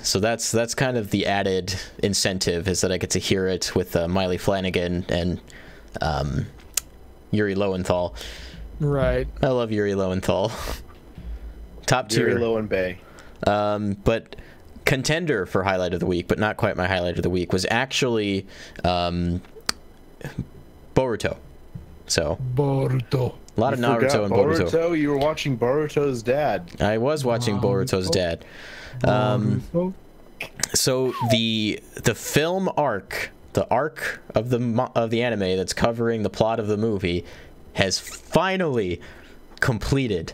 So that's kind of the added incentive, is that I get to hear it with Miley Flanagan and Yuri Lowenthal.
Right.
I love Yuri Lowenthal. Top tier.
Yuri Lowenbay.
But contender for highlight of the week, but not quite my highlight of the week, was actually Boruto. So
Boruto.
A lot of Naruto and Boruto.
You were watching Boruto's dad.
I was watching Boruto's dad. So the film arc, the arc of the anime that's covering the plot of the movie, has finally completed,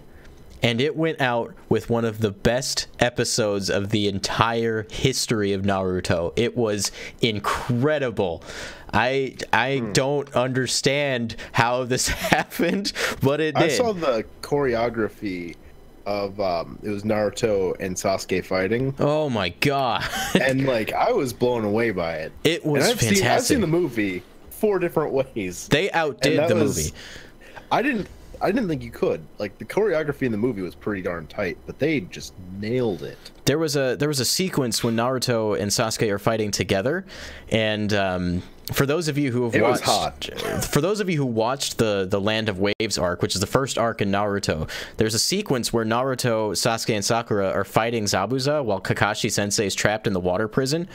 and it went out with one of the best episodes of the entire history of Naruto. It was incredible. I don't understand how this happened, but it did.
I saw the choreography of it was Naruto and Sasuke fighting.
Oh my god.
And like I was blown away by it.
It was fantastic.
I've seen the movie 4 different ways.
They outdid the movie.
I didn't think you could. Like the choreography in the movie was pretty darn tight, but they just nailed it. There was
a sequence when Naruto and Sasuke are fighting together, and for those of you who have watched the Land of Waves arc, which is the first arc in Naruto, there's a sequence where Naruto, Sasuke, and Sakura are fighting Zabuza while Kakashi Sensei is trapped in the water prison,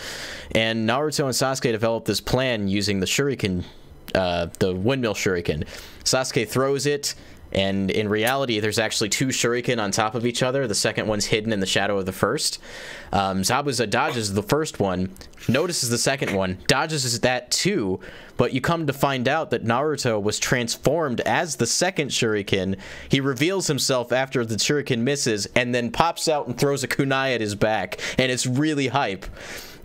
and Naruto and Sasuke develop this plan using the shuriken, the windmill shuriken. Sasuke throws it, And in reality, there's actually 2 shuriken on top of each other. The second one's hidden in the shadow of the first. Zabuza dodges the first one, notices the second one, dodges that too, but you come to find out that Naruto was transformed as the second shuriken. He reveals himself after the shuriken misses, and then pops out and throws a kunai at his back, and it's really hype.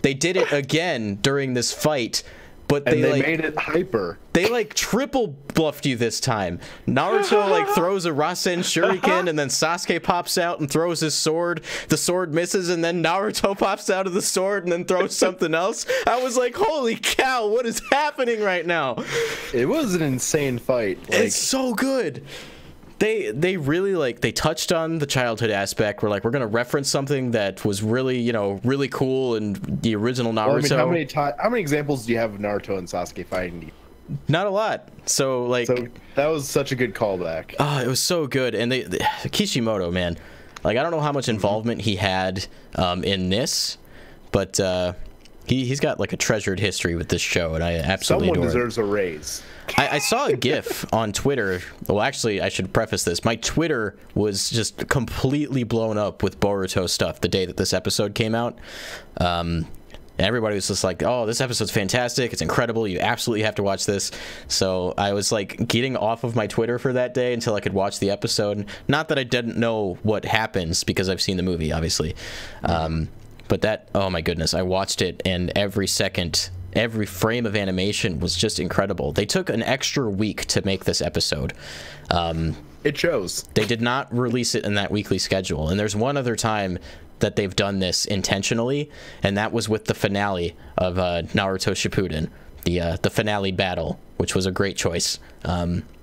They did it again during this fight, but they like,
made it hyper.
They like triple bluffed you this time. Naruto like throws a Rasen Shuriken, and then Sasuke pops out and throws his sword. The sword misses, and then Naruto pops out of the sword and then throws something else. I was like, holy cow, what is happening right now?
It was an insane fight. Like,
it's so good. They really like, they touched on the childhood aspect. We're like, we're gonna reference something that was really, you know, really cool in the original Naruto.
Well, I mean, how many examples do you have of Naruto and Sasuke fighting?
Not a lot. So like,
that was such a good callback.
Oh, it was so good. And Kishimoto, man, like, I don't know how much involvement he had in this, but he's got like a treasured history with this show, and I absolutely
Someone
adore it.
deserves a raise.
I saw a GIF on Twitter. Well, actually, I should preface this. My Twitter was just completely blown up with Boruto stuff the day that this episode came out. Everybody was just like, oh, this episode's fantastic. It's incredible. You absolutely have to watch this. So I was like getting off of my Twitter for that day until I could watch the episode. Not that I didn't know what happens, because I've seen the movie, obviously. But that, oh my goodness, I watched it, and every second, every frame of animation was just incredible. They took an extra week to make this episode.
It shows.
They did not release it in that weekly schedule. And there's one other time that they've done this intentionally, and that was with the finale of Naruto Shippuden, the finale battle, which was a great choice.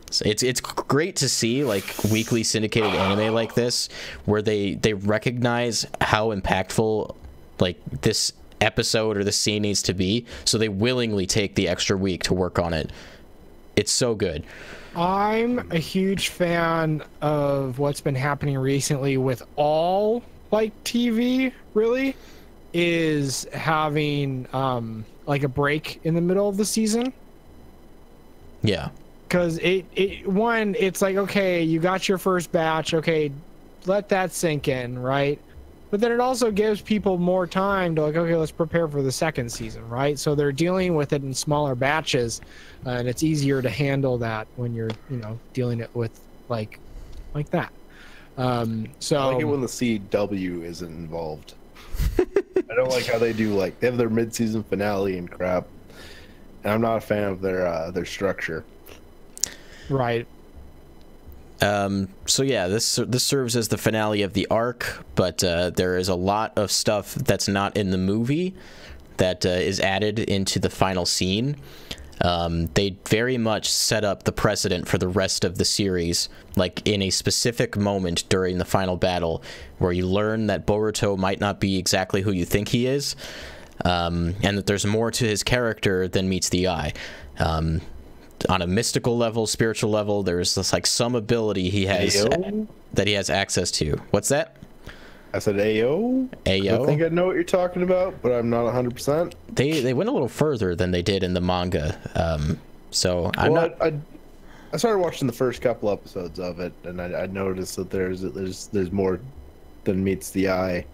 It's great to see like weekly syndicated anime like this, where they recognize how impactful like this episode or the scene needs to be, so they willingly take the extra week to work on it. It's so good.
I'm a huge fan of what's been happening recently with all like TV, really, is having like a break in the middle of the season.
Yeah.
Because it's like, okay, you got your first batch, okay, let that sink in, right? But then it also gives people more time to like, okay, let's prepare for the second season, right? So they're dealing with it in smaller batches, and it's easier to handle that when you're, you know, dealing it with like that. So
I like it when the CW isn't involved. I don't like how they do, like, they have their mid-season finale and crap, and I'm not a fan of their structure.
Right.
So yeah, this serves as the finale of the arc, but there is a lot of stuff that's not in the movie that is added into the final scene. They very much set up the precedent for the rest of the series, like in a specific moment during the final battle, where you learn that Boruto might not be exactly who you think he is, and that there's more to his character than meets the eye. On a mystical level, spiritual level, there's this, like, some ability he has that he has access to. What's that?
I said Ayo.
Ayo?
I think I know what you're talking about, but I'm not 100%.
They went a little further than they did in the manga. So I'm not...
I started watching the first couple episodes of it, and I noticed that there's more than meets the eye.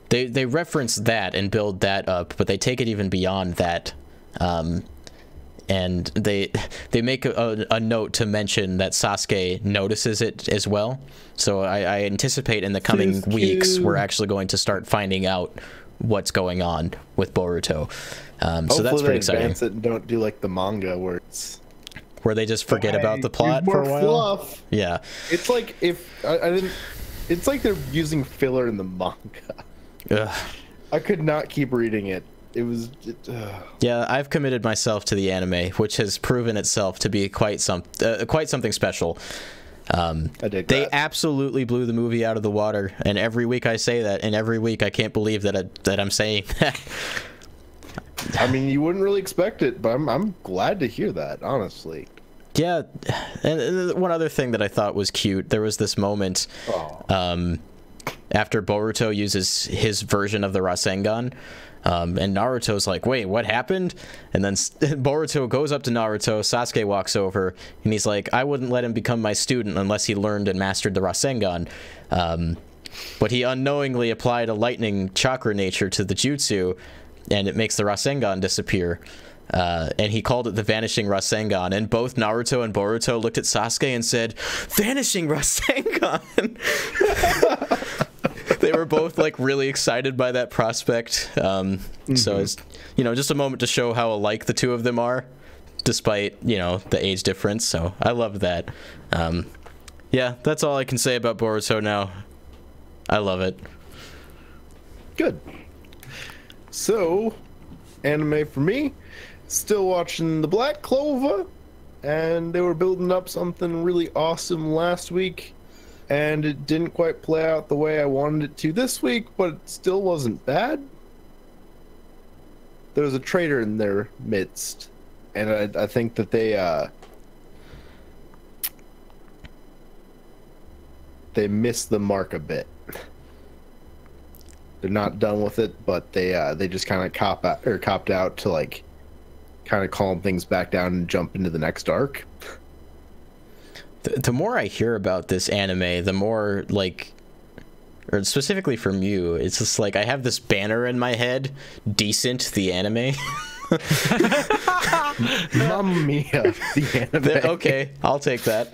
They reference that and build that up, but they take it even beyond that. And they make a note to mention that Sasuke notices it as well. So I anticipate in the coming weeks we're actually going to start finding out what's going on with Boruto. So that's pretty exciting.
Advance it and don't do like the manga where
they just forget about the plot for a while.
Fluff.
Yeah,
it's like it's like they're using filler in the manga.
Ugh.
I could not keep reading it.
Yeah, I've committed myself to the anime, which has proven itself to be quite something special. They absolutely blew the movie out of the water, and every week I say that, and every week I can't believe that I'm saying that.
I mean, you wouldn't really expect it, but I'm glad to hear that, honestly.
Yeah, and one other thing that I thought was cute, there was this moment after Boruto uses his version of the Rasengan. And Naruto's like, wait, what happened? And then Boruto goes up to Naruto, Sasuke walks over, and he's like, I wouldn't let him become my student unless he learned and mastered the Rasengan. But he unknowingly applied a lightning chakra nature to the jutsu, and it makes the Rasengan disappear. And he called it the Vanishing Rasengan, and both Naruto and Boruto looked at Sasuke and said, Vanishing Rasengan! They were both like really excited by that prospect. So it's, you know, just a moment to show how alike the two of them are, despite, you know, the age difference. So I love that. Yeah, that's all I can say about Boruto now. I love it.
Good. So, anime for me, still watching The Black Clover, and they were building up something really awesome last week, and it didn't quite play out the way I wanted it to this week, but it still wasn't bad. There was a traitor in their midst, and I think that they missed the mark a bit. They're not done with it, but they just kind of copped out to like kind of calm things back down and jump into the next arc.
The more I hear about this anime, the more like, or specifically from you, it's just like I have this banner in my head, Decent the anime.
Mamma Mia, the anime.
Okay, I'll take that.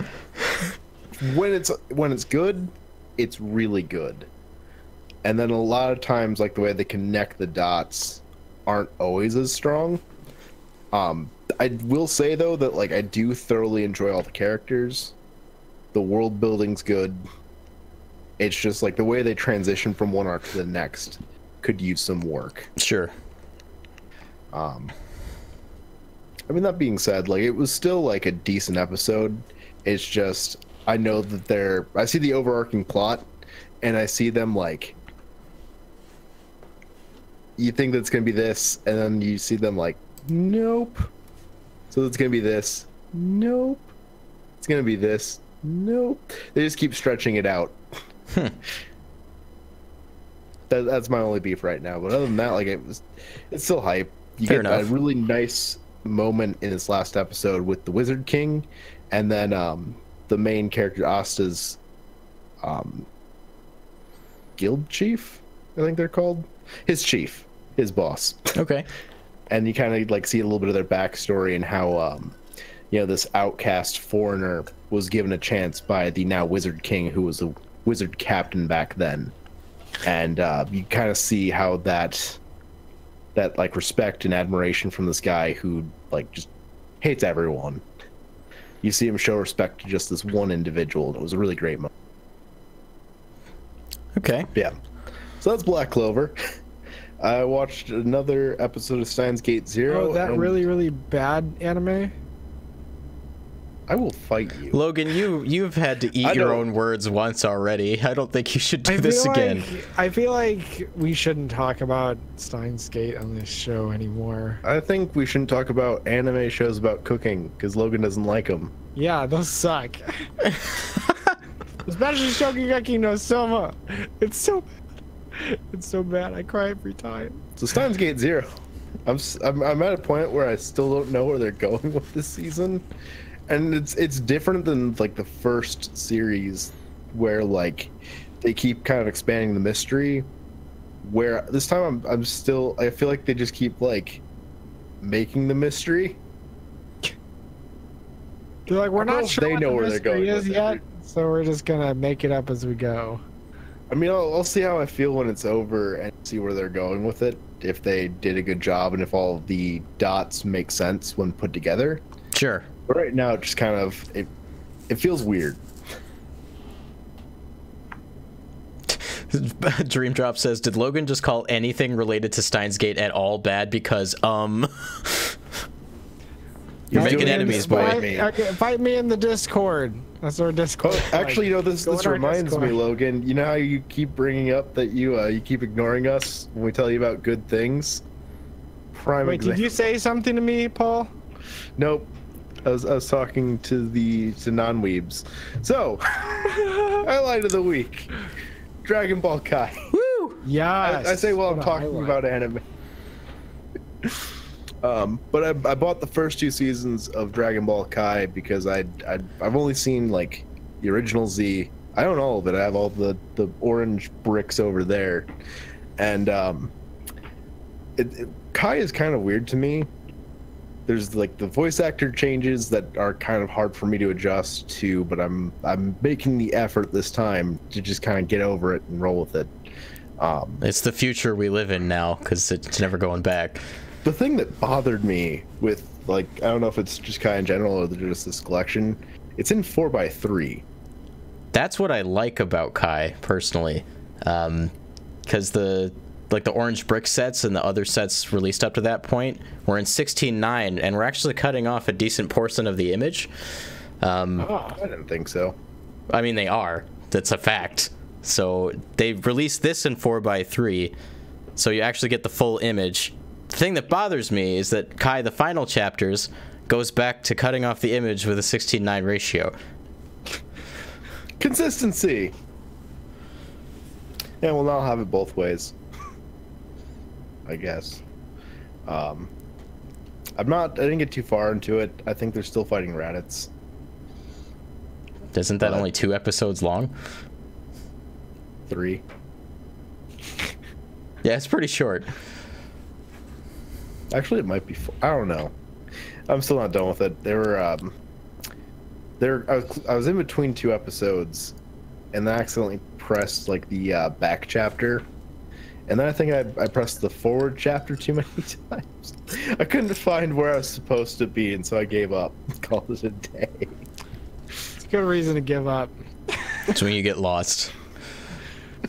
When it's good, it's really good. And then a lot of times, like the way they connect the dots aren't always as strong. I will say though that like I do thoroughly enjoy all the characters. The world building's good. It's just like the way they transition from one arc to the next could use some work.
Sure.
I mean, that being said, like it was still like a decent episode. It's just I know that I see the overarching plot, and I see them like. You think that's gonna be this, and then you see them like, nope. So it's gonna be this, nope. It's gonna be this, nope. They just keep stretching it out. That's my only beef right now. But other than that, like it's still hype. You
Fair
get
enough.
a really nice moment in this last episode with the Wizard King, and then the main character Asta's guild chief, I think they're called. His chief. His boss.
Okay.
And you kind of like see a little bit of their backstory and how you know, this outcast foreigner was given a chance by the now Wizard King, who was a wizard captain back then. And you kind of see how that like respect and admiration from this guy who like just hates everyone. You see him show respect to just this one individual, and it was a really great moment.
Okay.
Yeah. So that's Black Clover. I watched another episode of Steins Gate Zero.
Oh, that really, really bad anime?
I will fight you.
Logan, you've had to eat your own words once already. I don't think you should do this again.
I feel like we shouldn't talk about Steins Gate on this show anymore.
I think we shouldn't talk about anime shows about cooking, because Logan doesn't like them.
Yeah, those suck. Especially Shokugeki no Soma. It's so bad. It's so bad. I cry every time.
So Steins Gate Zero. I'm at a point where I still don't know where they're going with this season. And it's different than like the first series where like they keep kind of expanding the mystery, where this time I feel like they just keep like making the mystery.
They're like, we're not sure
they
what
know
the
where they're going
mystery is
with
yet,
it.
so we're just gonna make it up as we go.
I mean, I'll see how I feel when it's over and see where they're going with it, if they did a good job and if all the dots make sense when put together.
Sure.
But right now, it just kind of it feels weird.
Dream Drop says, did Logan just call anything related to Steins Gate at all bad? Because you're making enemies, boy.
Fight me in the Discord. That's our Discord.
Oh, actually, you know, this reminds me,
Discord.
Logan. You know how you keep bringing up that you keep ignoring us when we tell you about good things? Prime example.
Did you say something to me, Paul?
Nope. I was talking to non-weebs. So, highlight of the week: Dragon Ball Kai.
Woo!
Yes.
I say while I'm talking about anime. But I bought the first 2 seasons of Dragon Ball Kai because I've only seen like the original Z. I own all of it. I have all the orange bricks over there, and Kai is kind of weird to me. There's like the voice actor changes that are kind of hard for me to adjust to, but I'm making the effort this time to just kind of get over it and roll with it.
It's the future we live in now, because it's never going back.
The thing that bothered me with, like, I don't know if it's just Kai in general or just this collection, it's in 4x3.
That's what I like about Kai personally, because the orange brick sets and the other sets released up to that point were in 16:9, and we're actually cutting off a decent portion of the image.
I didn't think so.
I mean, they are. That's a fact. So they've released this in 4x3, so you actually get the full image. The thing that bothers me is that Kai, the final chapters, goes back to cutting off the image with a 16:9 ratio.
Consistency. Yeah, we'll now have it both ways, I guess. I didn't get too far into it. I think they're still fighting Raditz.
Isn't that only 2 episodes long?
3.
Yeah, it's pretty short.
Actually, it might be 4. I don't know. I'm still not done with it. I was in between 2 episodes, and then I accidentally pressed like the back chapter, and then I think I pressed the forward chapter too many times. I couldn't find where I was supposed to be, and so I gave up. Called it a day.
It's a good reason to give up.
It's when you get lost.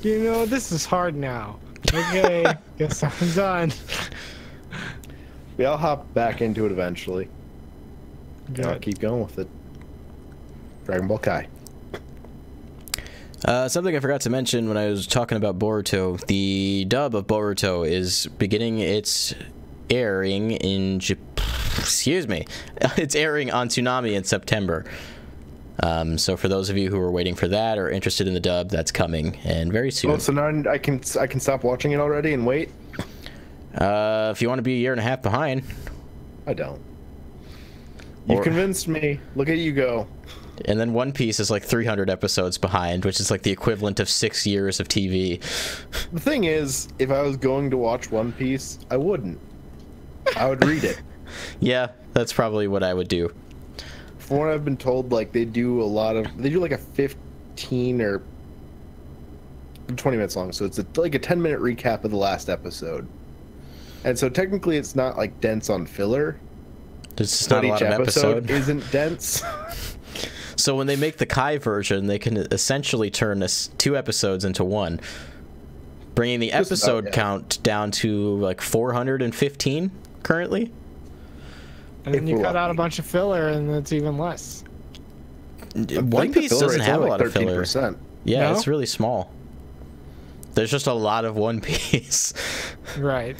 You know, this is hard now. Okay, guess I'm done.
Yeah, I'll hop back into it eventually.
Good.
I'll keep going with it. Dragon Ball Kai.
Something I forgot to mention when I was talking about Boruto, the dub of Boruto is beginning its airing in excuse me. It's airing on Toonami in September. So for those of you who are waiting for that or interested in the dub, that's coming, and very soon.
Oh, so now I can stop watching it already and wait?
If you want to be a year and a half behind.
I don't. You convinced me. Look at you go.
And then One Piece is like 300 episodes behind, which is like the equivalent of 6 years of TV.
The thing is, if I was going to watch One Piece, I wouldn't. I would read it.
Yeah, that's probably what I would do.
From what I've been told, like they do like a 15 or 20 minutes long, so it's like a 10-minute recap of the last episode. And so technically it's not like dense on filler.
There's just not a lot of episode.
Isn't dense.
So when they make the Kai version, they can essentially turn 2 episodes into 1, bringing the episode count down to like 415 currently.
And then you cut out a bunch of filler, and it's even less.
One Piece doesn't have a lot of filler.
13%.
Yeah, it's really small. There's just a lot of One Piece.
Right.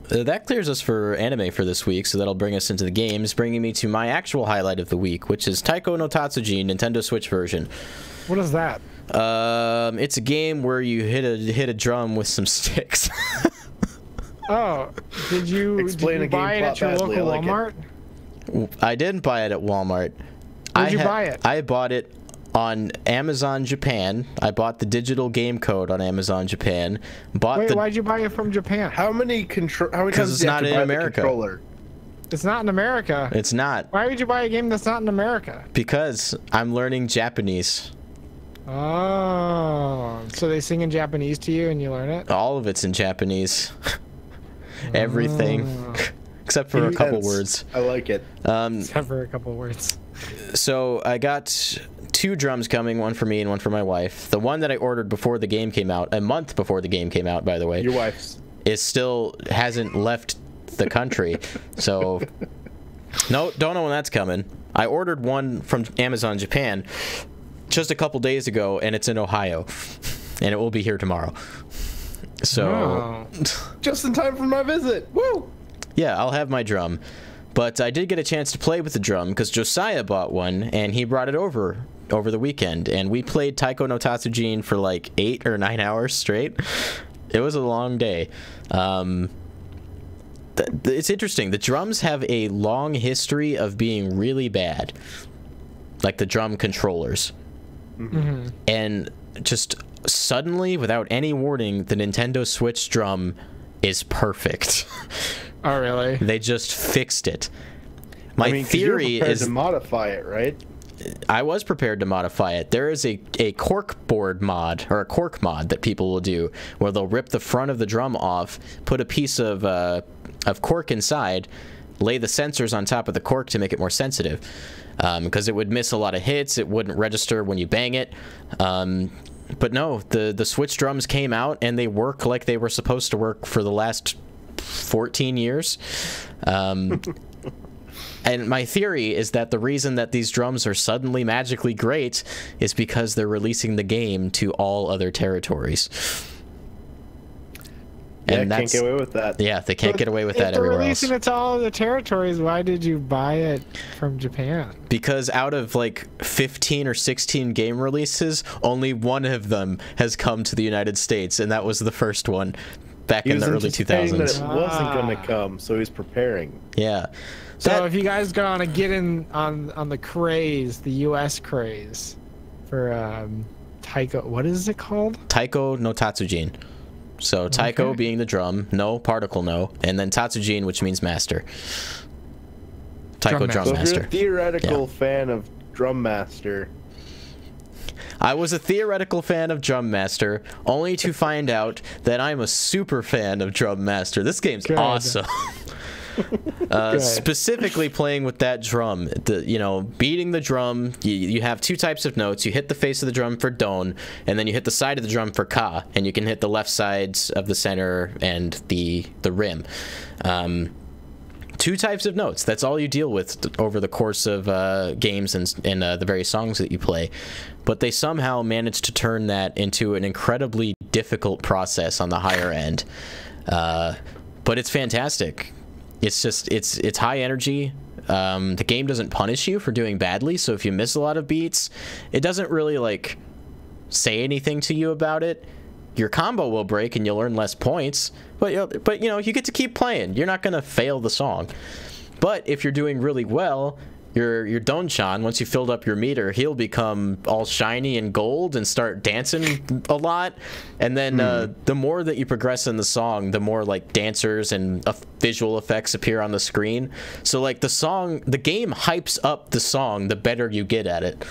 That clears us for anime for this week, so that'll bring us into the games, bringing me to my actual highlight of the week, which is Taiko no Tatsujin Nintendo Switch version.
What is that?
It's a game where you hit a drum with some sticks.
Oh, did you buy it at your local Walmart?
I didn't buy it at Walmart.
Where'd you buy it?
I bought it on Amazon Japan. I bought the digital game code on Amazon Japan.
Why'd you buy it from Japan?
How many times
it's not in America.
It's not in America.
It's not.
Why would you buy a game that's not in America?
Because I'm learning Japanese.
Oh, so they sing in Japanese to you and you learn it?
All of it's in Japanese. Everything. Except for a couple words.
I like it.
Except for a couple words.
So I got 2 drums coming, one for me and one for my wife. The one that I ordered before the game came out, a month before the game came out, by the way.
Your wife's.
Hasn't left the country. So, don't know when that's coming. I ordered one from Amazon Japan just a couple days ago, and it's in Ohio. And it will be here tomorrow. So,
just in time for my visit. Woo!
Yeah, I'll have my drum. But I did get a chance to play with the drum because Josiah bought one and he brought it over the weekend, and we played Taiko no Tatsujin for like 8 or 9 hours straight. It was a long day. It's interesting. The drums have a long history of being really bad, like the drum controllers.
Mm-hmm.
And just suddenly, without any warning, the Nintendo Switch drum is perfect.
Oh, really?
They just fixed it. My theory
is to modify it, right?
I was prepared to modify it. There is a cork board mod, or a cork mod, that people will do, where they'll rip the front of the drum off, put a piece of cork inside, lay the sensors on top of the cork to make it more sensitive, because it would miss a lot of hits. It wouldn't register when you bang it. But no, the Switch drums came out, and they work like they were supposed to work for the last 14 years. And my theory is that the reason that these drums are suddenly magically great is because they're releasing the game to all other territories.
Yeah, and can't get away with that.
Yeah, they can't get away with that everywhere else.
If they're releasing it to all other territories, why did you buy it from Japan?
Because out of like 15 or 16 game releases, only one of them has come to the United States, and that was the first one back in the early 2000s.
That it wasn't going to come, so he's preparing.
Yeah.
So if you guys going to get in on the craze, the U.S. craze for Taiko, what is it called?
Taiko no Tatsujin. So Taiko being the drum, no particle no, and then Tatsujin, which means master. Taiko drum master.
So if you're a theoretical fan of Drum Master.
I was a theoretical fan of Drum Master, only to find out that I'm a super fan of Drum Master. This game's awesome. Specifically playing with that drum, beating the drum, you have two types of notes. You hit the face of the drum for don, and then you hit the side of the drum for ka, and you can hit the left sides of the center and the rim. Two types of notes. That's all you deal with over the course of games and the various songs that you play. But they somehow managed to turn that into an incredibly difficult process on the higher end. But it's fantastic. It's just it's high energy. The game doesn't punish you for doing badly, so if you miss a lot of beats, it doesn't really like say anything to you about it. Your combo will break and you'll earn less points, but you get to keep playing. You're not gonna fail the song. But if you're doing really well, your Don-chan, once you filled up your meter, he'll become all shiny and gold and start dancing a lot. And then the more that you progress in the song, the more like dancers and visual effects appear on the screen. So like the game hypes up the song the better you get at it.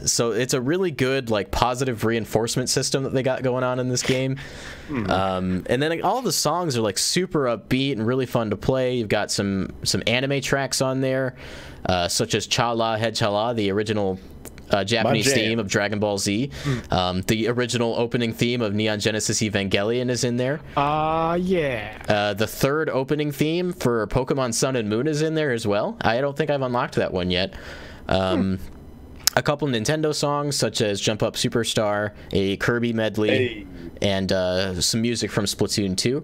So it's a really good like positive reinforcement system that they got going on in this game. And then like, all the songs are like super upbeat and really fun to play. You've got some anime tracks on there, such as Cha-La Head Cha-La, the original Japanese theme of Dragon Ball Z. The original opening theme of Neon Genesis Evangelion is in there.
Yeah.
The third opening theme for Pokemon Sun and Moon is in there as well. I don't think I've unlocked that one yet. A couple Nintendo songs, such as Jump Up Superstar, a Kirby medley, and some music from Splatoon 2.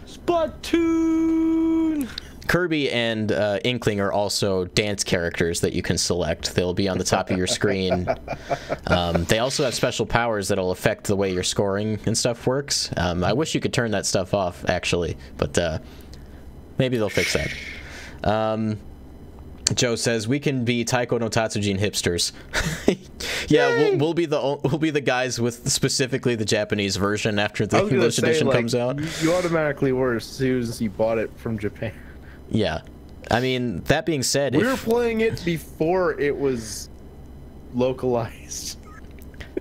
Splatoon!
Kirby and Inkling are also dance characters that you can select. They'll be on the top of your screen. They also have special powers that'll affect the way your scoring and stuff works. I wish you could turn that stuff off, actually, but maybe they'll fix that. Joe says we can be Taiko no Tatsujin hipsters. Yeah, we'll be the guys with specifically the Japanese version after the English edition comes out.
You automatically were as soon as you bought it from Japan.
Yeah, I mean, that being said,
we were playing it before it was localized.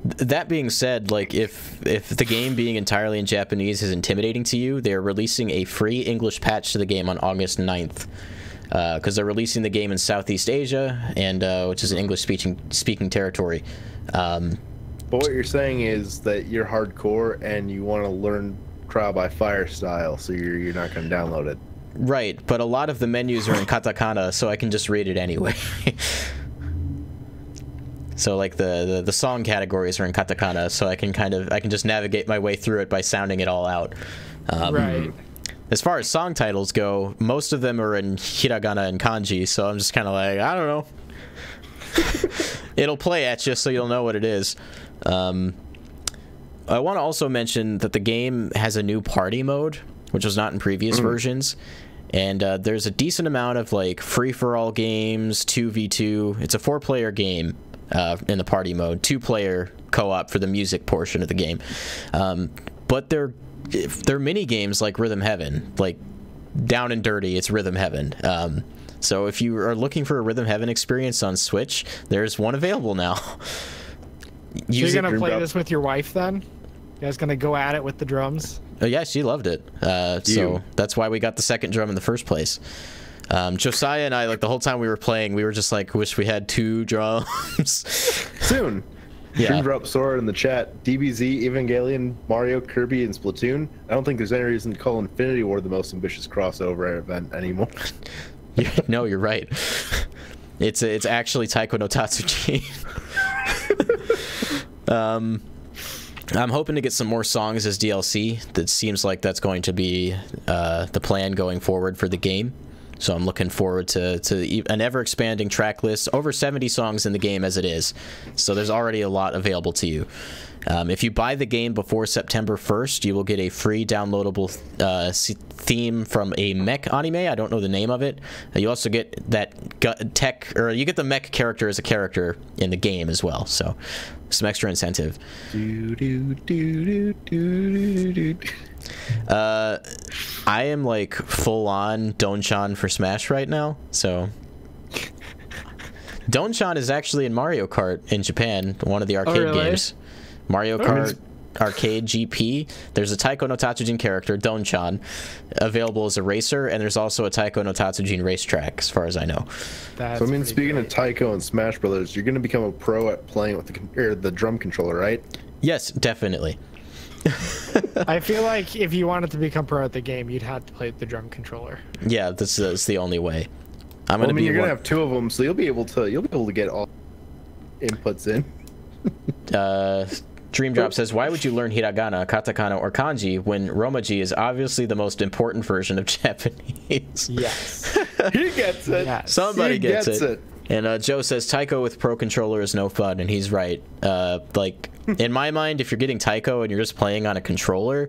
That being said, like if the game being entirely in Japanese is intimidating to you, they're releasing a free English patch to the game on August 9th. Because they're releasing the game in Southeast Asia, and which is an English-speaking territory.
But what you're saying is that you're hardcore and you want to learn Trial by Fire style, so you're not going to download it.
Right, but a lot of the menus are in katakana, so I can just read it anyway. So like the song categories are in katakana, so I can just navigate my way through it by sounding it all out.
Right.
As far as song titles go, most of them are in hiragana and kanji, so I'm just kind of like, I don't know. It'll play at you, so you'll know what it is. I want to also mention that the game has a new party mode, which was not in previous versions. And there's a decent amount of like free-for-all games, 2v2. It's a 4-player game in the party mode, 2-player co-op for the music portion of the game. But they're mini games like Rhythm Heaven, like down and dirty. It's Rhythm Heaven. So if you are looking for a Rhythm Heaven experience on Switch, there's one available now.
So you're gonna play this with your wife then? You guys gonna go at it with the drums?
Oh, yeah, she loved it. So that's why we got the second drum in the first place. Josiah and I, like the whole time we were playing, we were just like, wish we had 2 drums.
Soon.
Yeah.
Dream Drop Sword in the chat. DBZ, Evangelion, Mario, Kirby, and Splatoon. I don't think there's any reason to call Infinity War the most ambitious crossover event anymore.
No, you're right. It's actually Taiko no Tatsujin. I'm hoping to get some more songs as DLC. That seems like that's going to be the plan going forward for the game. So I'm looking forward to an ever-expanding track list. Over 70 songs in the game as it is. So there's already a lot available to you. If you buy the game before September 1st, you will get a free downloadable theme from a mech anime. I don't know the name of it. You also get that you get the mech character as a character in the game as well. So some extra incentive. I am like full-on Donchan for Smash right now. So Donchan is actually in Mario Kart in Japan, one of the arcade games. Mario Kart Arcade GP. There's a Taiko no Tatsujin character, Donchan, available as a racer, and there's also a Taiko no Tatsujin racetrack, as far as I know.
That's
so I mean, speaking of Taiko and Smash Brothers, you're going to become a pro at playing with the drum controller, right?
Yes, definitely.
I feel like if you wanted to become pro at the game, you'd have to play with the drum controller.
Yeah, that's the only way.
You're gonna have 2 of them, so you'll be able to get all inputs in.
Dream Drop says, why would you learn hiragana, katakana, or kanji when romaji is obviously the most important version of Japanese?
Yes.
He gets it.
Yes.
Somebody gets it. And Joe says, Taiko with pro controller is no fun, and he's right. Like, in my mind, if you're getting Taiko and you're just playing on a controller,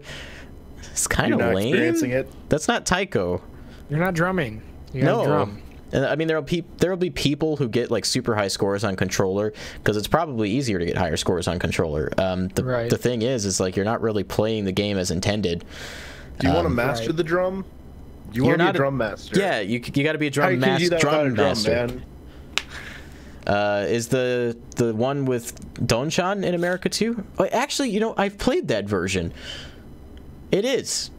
it's kind of lame.
Experiencing it.
That's not Taiko.
You're not drumming. You gotta drum.
I mean, there'll be people who get like super high scores on controller because it's probably easier to get higher scores on controller. The thing is like you're not really playing the game as intended.
Do you want to master the drum? You want to be a drum master?
Yeah, you got to be a drum master. Is the one with Donchan in America too? Oh, actually, you know, I've played that version. It is.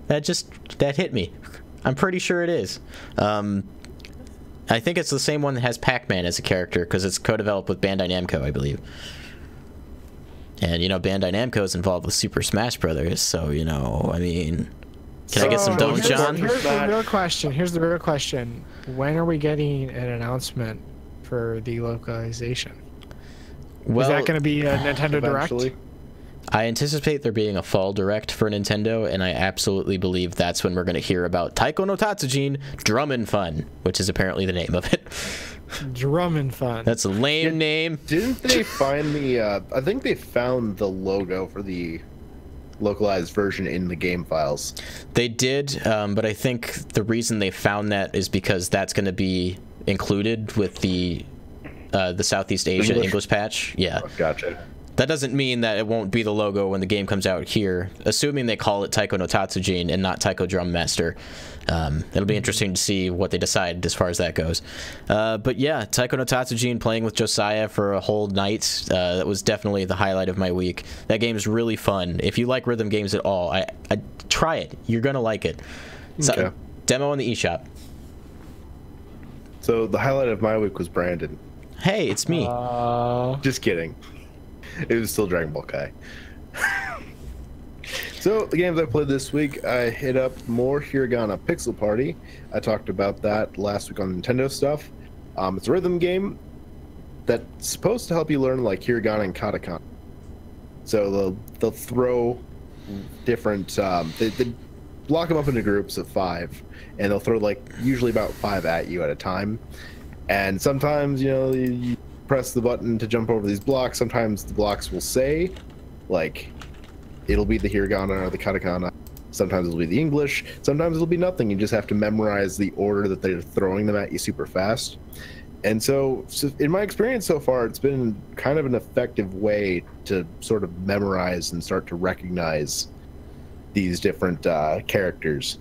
That hit me. I'm pretty sure it is. I think it's the same one that has Pac-Man as a character because it's co-developed with Bandai Namco, I believe. And, you know, Bandai Namco is involved with Super Smash Brothers, so, you know, I mean... Can I get some Donchan?
Here's the real question. When are we getting an announcement for the localization?
Well,
is that going to be a Nintendo Direct?
I anticipate there being a fall direct for Nintendo, and I absolutely believe that's when we're going to hear about Taiko no Tatsujin Drummin' Fun, which is apparently the name of it.
Drummin' Fun.
That's a lame name.
Didn't they find the... I think they found the logo for the localized version in the game files.
They did, but I think the reason they found that is because that's going to be included with the Southeast Asia English patch. Yeah.
Oh, gotcha.
That doesn't mean that it won't be the logo when the game comes out here, assuming they call it Taiko no Tatsujin and not Taiko Drum Master. It'll be interesting to see what they decide as far as that goes. But yeah, Taiko no Tatsujin playing with Josiah for a whole night, that was definitely the highlight of my week. That game is really fun. If you like rhythm games at all, I try it. You're going to like it. So, demo in the eShop.
So the highlight of my week was Brandon.
Hey, it's me.
Just kidding. It was still Dragon Ball Kai. So the games I played this week, I hit up more Hiragana Pixel Party. I talked about that last week on Nintendo stuff. It's a rhythm game that's supposed to help you learn like Hiragana and Katakana. So they'll throw different, they block them up into groups of 5, and they'll throw like usually about 5 at you at a time. And sometimes, you know, you press the button to jump over these blocks, sometimes the blocks will say, like, it'll be the hiragana or the katakana. Sometimes it'll be the English. Sometimes it'll be nothing. You just have to memorize the order that they're throwing them at you super fast. And so in my experience so far, it's been kind of an effective way to sort of memorize and start to recognize these different characters.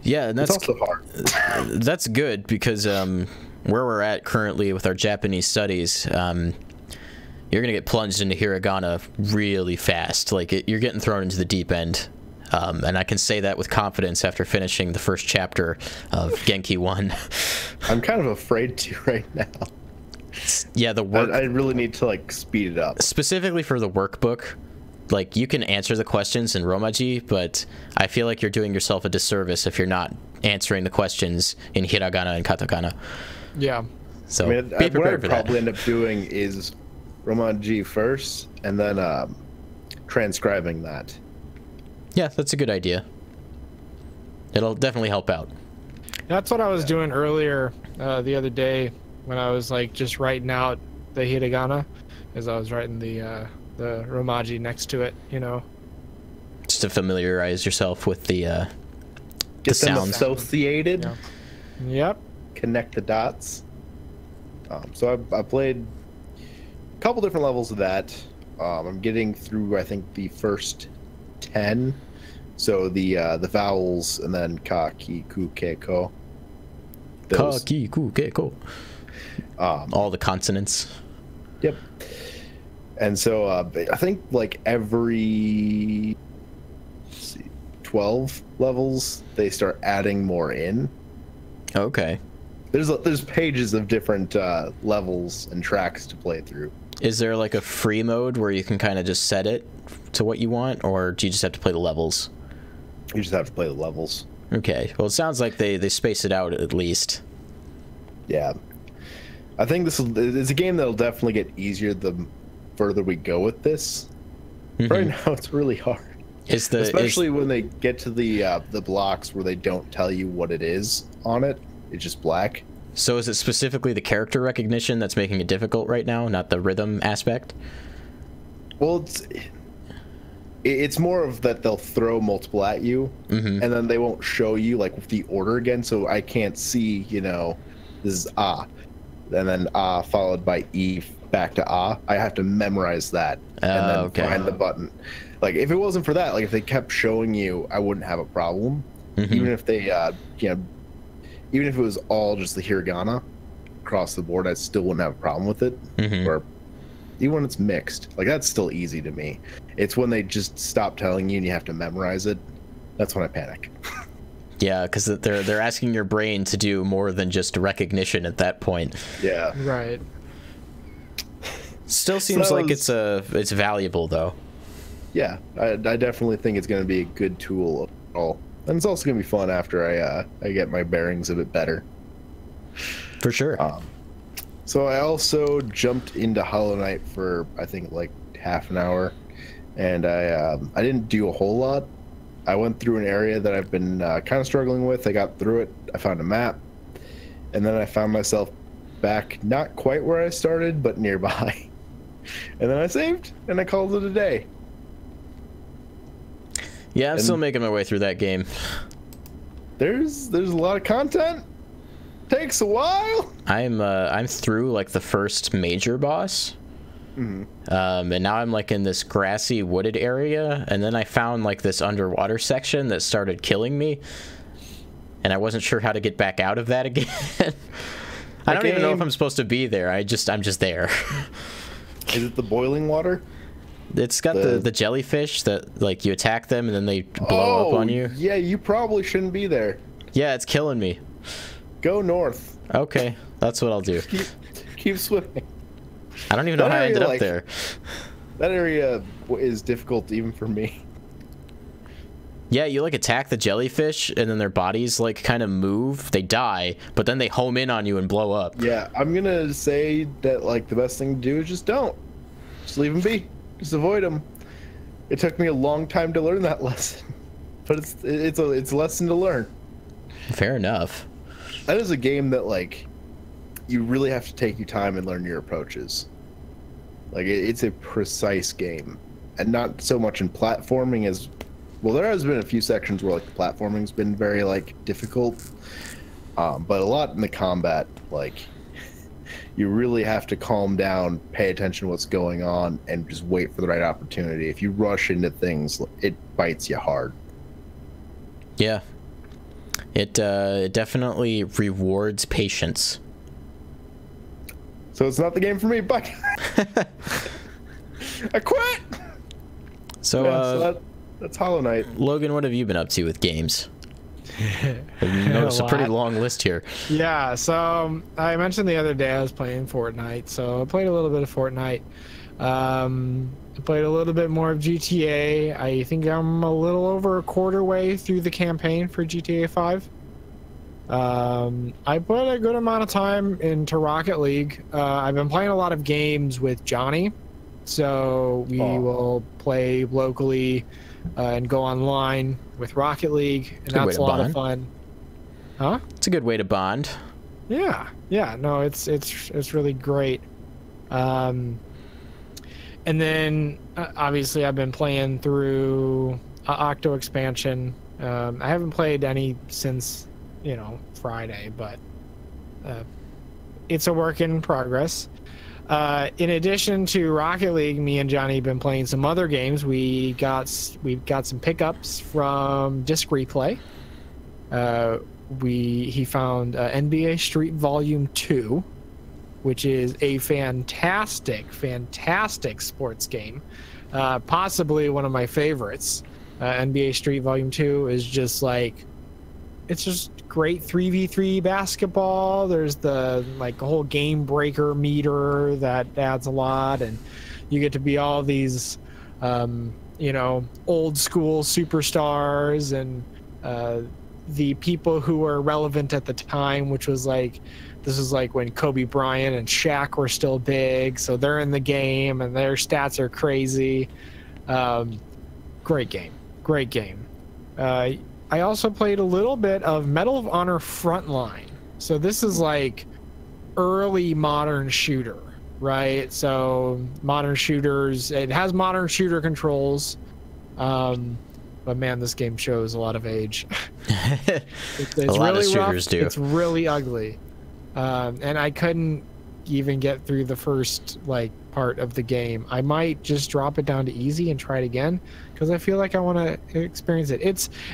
Yeah, and that's
also hard.
That's good because where we're at currently with our Japanese studies, you're gonna get plunged into hiragana really fast. Like you're getting thrown into the deep end, and I can say that with confidence after finishing the first chapter of Genki 1.
I'm kind of afraid to right now.
Yeah, the work.
I really need to like speed it up.
Specifically for the workbook. Like, you can answer the questions in Romaji, but I feel like you're doing yourself a disservice if you're not answering the questions in hiragana and katakana.
Yeah.
So,
I mean,
be
what
prepared
I'd
for
probably
that.
end up doing is Romaji first, and then transcribing that.
Yeah, that's a good idea. It'll definitely help out.
That's what I was doing earlier the other day when I was like just writing out the hiragana, as I was writing the romaji next to it, you know.
Just to familiarize yourself with the
Get them
sounds.
associated.
Yeah. Yep.
Connect the dots. So I played a couple different levels of that. I'm getting through, I think, the first 10. So the vowels, and then ka, ki, ku, ke, ko.
Ka, ki, ku, ke, ko. All the consonants.
Yep. And so I think like every 12 levels, they start adding more in.
Okay.
There's pages of different levels and tracks to play through.
Is there like a free mode where you can kind of just set it to what you want, or do you just have to play the levels?
You just have to play the levels.
Okay. Well, it sounds like they space it out at least.
Yeah. I think it's a game that'll definitely get easier the further we go with this.
Mm-hmm.
Right now, it's really hard. Especially when they get to the blocks where they don't tell you what it is on it. It's just black.
So is it specifically the character recognition that's making it difficult right now, not the rhythm aspect?
Well, it's more of that they'll throw multiple at you,
mm-hmm.
and then they won't show you like the order again, so I can't see, you know, this is ah, and then ah followed by E back to ah. I have to memorize that and then find the button. Like if it wasn't for that, like if they kept showing you, I wouldn't have a problem.
Mm-hmm.
Even if they, you know, even if it was all just the hiragana across the board, I still wouldn't have a problem with it.
Mm-hmm.
Or even when it's mixed, like that's still easy to me. It's when they just stop telling you and you have to memorize it. That's when I panic.
Yeah, because they're asking your brain to do more than just recognition at that point.
Yeah.
Right.
Still seems like it's valuable though.
Yeah, I definitely think it's going to be a good tool overall. And it's also going to be fun after I get my bearings a bit better.
For sure.
So I also jumped into Hollow Knight for, I think, like half an hour. And I didn't do a whole lot. I went through an area that I've been kind of struggling with. I got through it. I found a map. And then I found myself back, not quite where I started, but nearby. And then I saved, and I called it a day.
Yeah, I'm still making my way through that game.
There's a lot of content. Takes a while.
I'm through like the first major boss.
Mm-hmm.
And now I'm like in this grassy wooded area, and then I found like this underwater section that started killing me, and I wasn't sure how to get back out of that again. I don't even know if I'm supposed to be there. I'm just there.
Is it the boiling water?
It's got the jellyfish that like you attack them and then they blow up on you.
Yeah, you probably shouldn't be there.
Yeah, it's killing me.
Go north.
Okay, that's what I'll do.
Keep swimming.
I don't even know how I ended up there.
That area is difficult even for me.
Yeah, you like attack the jellyfish and then their bodies like kind of move. They die, but then they home in on you and blow up.
Yeah, I'm gonna say that like the best thing to do is just don't. Just leave them be. Just avoid them. It took me a long time to learn that lesson, but it's a lesson to learn.
Fair enough.
That is a game that like you really have to take your time and learn your approaches. Like it's a precise game, and not so much in platforming as well. There has been a few sections where like the platforming's been very like difficult, but a lot in the combat. Like you really have to calm down, pay attention to what's going on, and just wait for the right opportunity. If you rush into things, it bites you hard.
Yeah, it definitely rewards patience.
So it's not the game for me, but I quit.
So,
yeah, so that's Hollow Knight.
Logan, what have you been up to with games? I noticed a pretty long list here.
Yeah, so I mentioned the other day I was playing Fortnite, so I played a little bit of Fortnite. I played a little bit more of GTA. I think I'm a little over a quarter way through the campaign for GTA 5. I put a good amount of time into Rocket League. I've been playing a lot of games with Johnny, so we will play locally and go online with Rocket League, and that's a lot of fun. Huh?
It's a good way to bond.
Yeah, no, it's really great. And then obviously I've been playing through Octo expansion. I haven't played any since Friday, but it's a work in progress. In addition to Rocket League, me and Johnny have been playing some other games. We've got some pickups from Disc Replay. He found NBA Street Volume 2, which is a fantastic sports game. Possibly one of my favorites. NBA Street Volume 2 is just like, it's just great 3v3 basketball. There's the whole game breaker meter that adds a lot, and you get to be all these old school superstars and the people who were relevant at the time, which was this was when Kobe Bryant and Shaq were still big, so they're in the game and their stats are crazy. Great game. I also played a little bit of Medal of Honor Frontline. So this is early modern shooter, right? So modern shooters, it has modern shooter controls. But man, this game shows a lot of age. it's
a lot
really
of shooters
rough.
do.
It's really ugly. And I couldn't even get through the first part of the game. I might just drop it down to easy and try it again, because I feel like I want to experience it.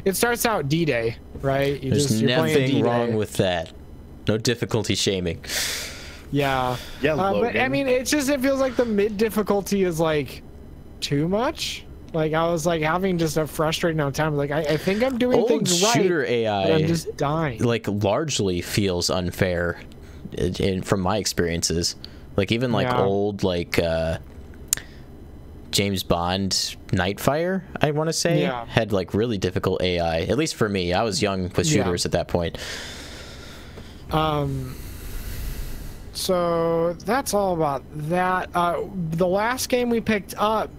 It starts out D-Day, right?
There's nothing wrong with that. No difficulty shaming.
Yeah.
Yeah,
but I mean, it feels like the mid difficulty is too much. I was having just a frustrating amount of time. I think I'm doing things right.
Shooter AI,
but I'm just dying.
Largely feels unfair, from my experiences. Even old James Bond Nightfire, I want to say, had really difficult AI. At least for me, I was young with shooters at that point.
So that's all about that. The last game we picked up,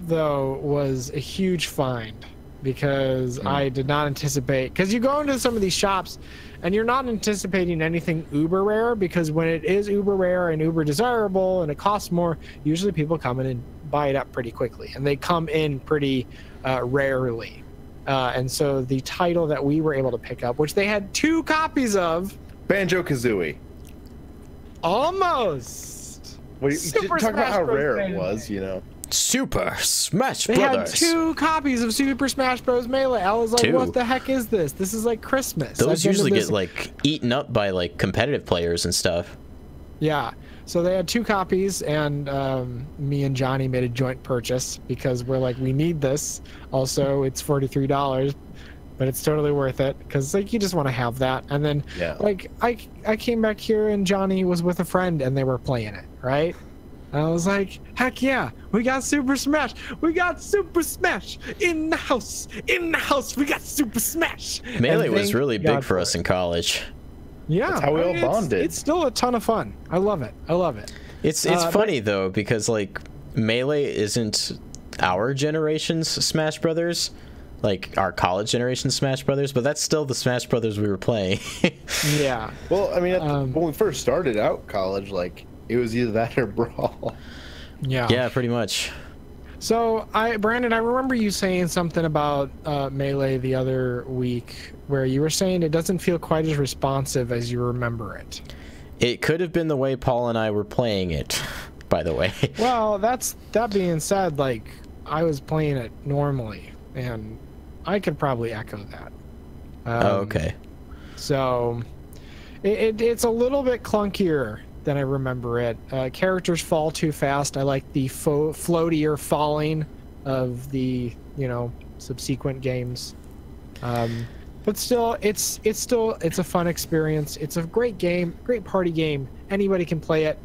though, was a huge find, because I did not anticipate, because you go into some of these shops and you're not anticipating anything uber rare, because when it is uber rare and uber desirable and it costs more, usually people come in and buy it up pretty quickly, and they come in pretty rarely. And so the title that we were able to pick up, which they had 2 copies of,
Banjo-Kazooie.
Almost.
Well, talk about how rare it was,
Super Smash
Brothers. They had 2 copies of Super Smash Bros. Melee. I was like, what the heck is this? This is like Christmas.
Those usually get eaten up by competitive players and stuff.
Yeah. So they had 2 copies, and me and Johnny made a joint purchase, because we're we need this. Also, it's $43, but it's totally worth it, because you just want to have that. And then I came back here and Johnny was with a friend and they were playing it, right? And I was like, heck yeah, we got Super Smash. We got Super Smash in the house. In the house, we got Super Smash.
Melee was really big for us in college.
Yeah.
That's how we all bonded.
It's still a ton of fun. I love it.
It's funny, though, because Melee isn't our generation's Smash Brothers. like our college generation Smash Brothers, but that's still the Smash Brothers we were playing.
Yeah.
Well, I mean, when we first started out college, like, it was either that or Brawl.
Yeah.
Yeah, pretty much.
So, Brandon, I remember you saying something about Melee the other week, where you were saying it doesn't feel quite as responsive as you remember it.
It could have been the way Paul and I were playing it, by the way.
Well, that being said, like, I was playing it normally, and I could probably echo that.
Okay.
So, it's a little bit clunkier than I remember it. Characters fall too fast. I like the floatier falling of the, subsequent games. But still, it's a fun experience. It's a great game, great party game. Anybody can play it.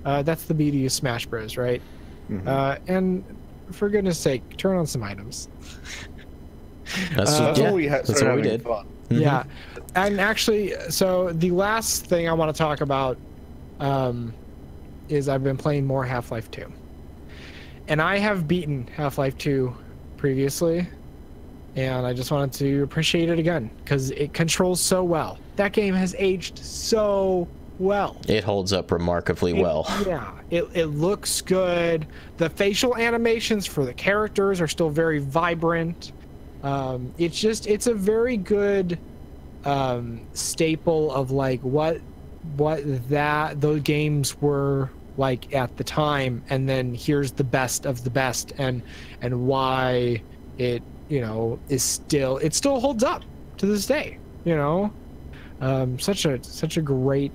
That's the beauty of Smash Bros, right? Mm-hmm. And for goodness sake, turn on some items.
That's what we did.
Mm-hmm. Yeah. And actually, so the last thing I want to talk about is I've been playing more Half-Life 2. And I have beaten Half-Life 2 previously, and I just wanted to appreciate it again, because it controls so well. That game has aged so well.
It holds up remarkably well.
Yeah, it looks good. The facial animations for the characters are still very vibrant. It's a very good staple of like what those games were like at the time, and then here's the best of the best, and why it is still holds up to this day. Such a great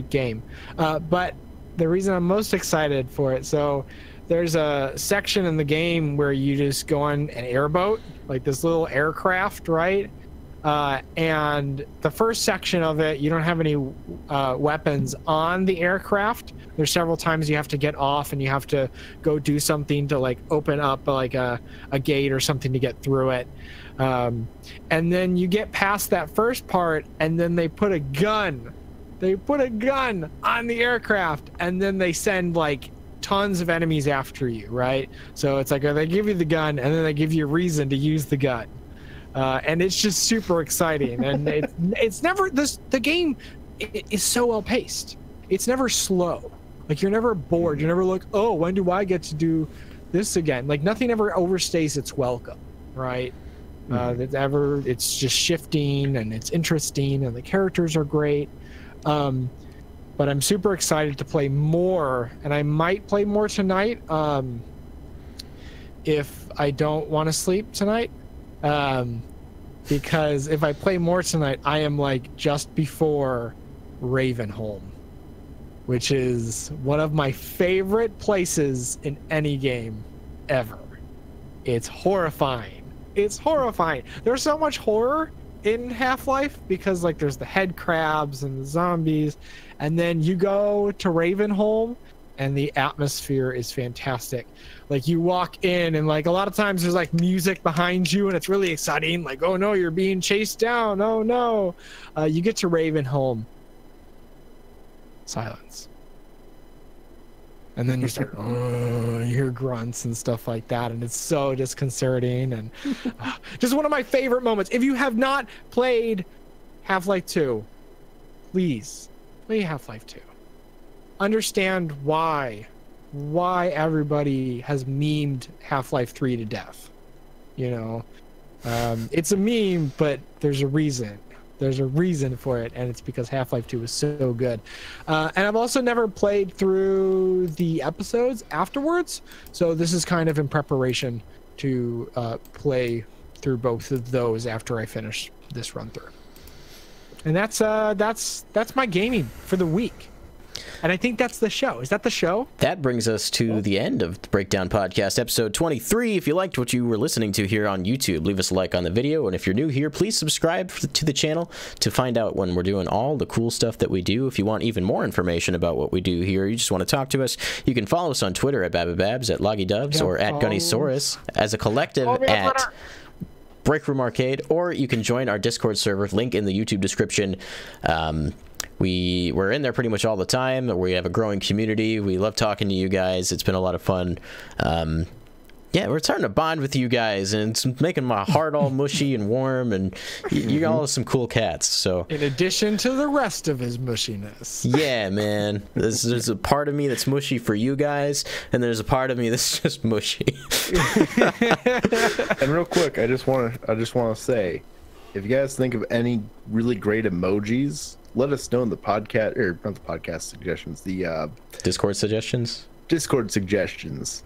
game. But the reason I'm most excited for it, so there's a section in the game where you just go on an airboat, like this little aircraft, right? And the first section of it, you don't have any weapons on the aircraft. There's several times you have to get off and you have to go do something to like open up like a gate or something to get through it. And then you get past that first part, and then they put a gun. They put a gun on the aircraft, and then they send like tons of enemies after you, right? So it's like they give you the gun, and then they give you a reason to use the gun. And it's just super exciting, and it's never the game is so well paced. It's never slow. Like, you're never bored. You're never like, oh, when do I get to do this again? Like, nothing ever overstays its welcome, right? It's just shifting, and it's interesting, and the characters are great. But I'm super excited to play more, and I might play more tonight if I don't want to sleep tonight. Because if I play more tonight, I am like just before Ravenholm, which is one of my favorite places in any game ever. It's horrifying. It's horrifying. There's so much horror in Half-Life because like there's the head crabs and the zombies, and then you go to Ravenholm and the atmosphere is fantastic. Like, you walk in and like a lot of times there's like music behind you and it's really exciting, like, oh no, you're being chased down, oh no. You get to Ravenholm, silence, and then you start you hear grunts and stuff like that, and it's so disconcerting, and just one of my favorite moments. If you have not played Half-Life 2, please play Half-Life 2. Understand why everybody has memed Half-Life 3 to death. It's a meme, but there's a reason. There's a reason for it, and it's because Half-Life 2 was so good. And I've also never played through the episodes afterwards, so this is kind of in preparation to play through both of those after I finish this run through. And that's my gaming for the week. And I think that's the show. Is that the show?
That brings us to the end of the Breakdown Podcast, episode 23. If you liked what you were listening to here on YouTube, leave us a like on the video. And if you're new here, please subscribe to the channel to find out when we're doing all the cool stuff that we do. If you want even more information about what we do here, you just want to talk to us, you can follow us on Twitter at Babababs, at LoggyDubs, or at Gunnysaurus, as a collective at Breakroom Arcade, or you can join our Discord server, link in the YouTube description. We're in there pretty much all the time. We have a growing community. We love talking to you guys. It's been a lot of fun. Yeah, we're starting to bond with you guys, and it's making my heart all mushy and warm, and you all have some cool cats, so.
In addition to the rest of his mushiness.
Yeah, man. There's a part of me that's mushy for you guys, and there's a part of me that's just mushy.
And real quick, I just want to say, if you guys think of any really great emojis, let us know in the podcast, or not the podcast suggestions, the
Discord suggestions?
Discord suggestions.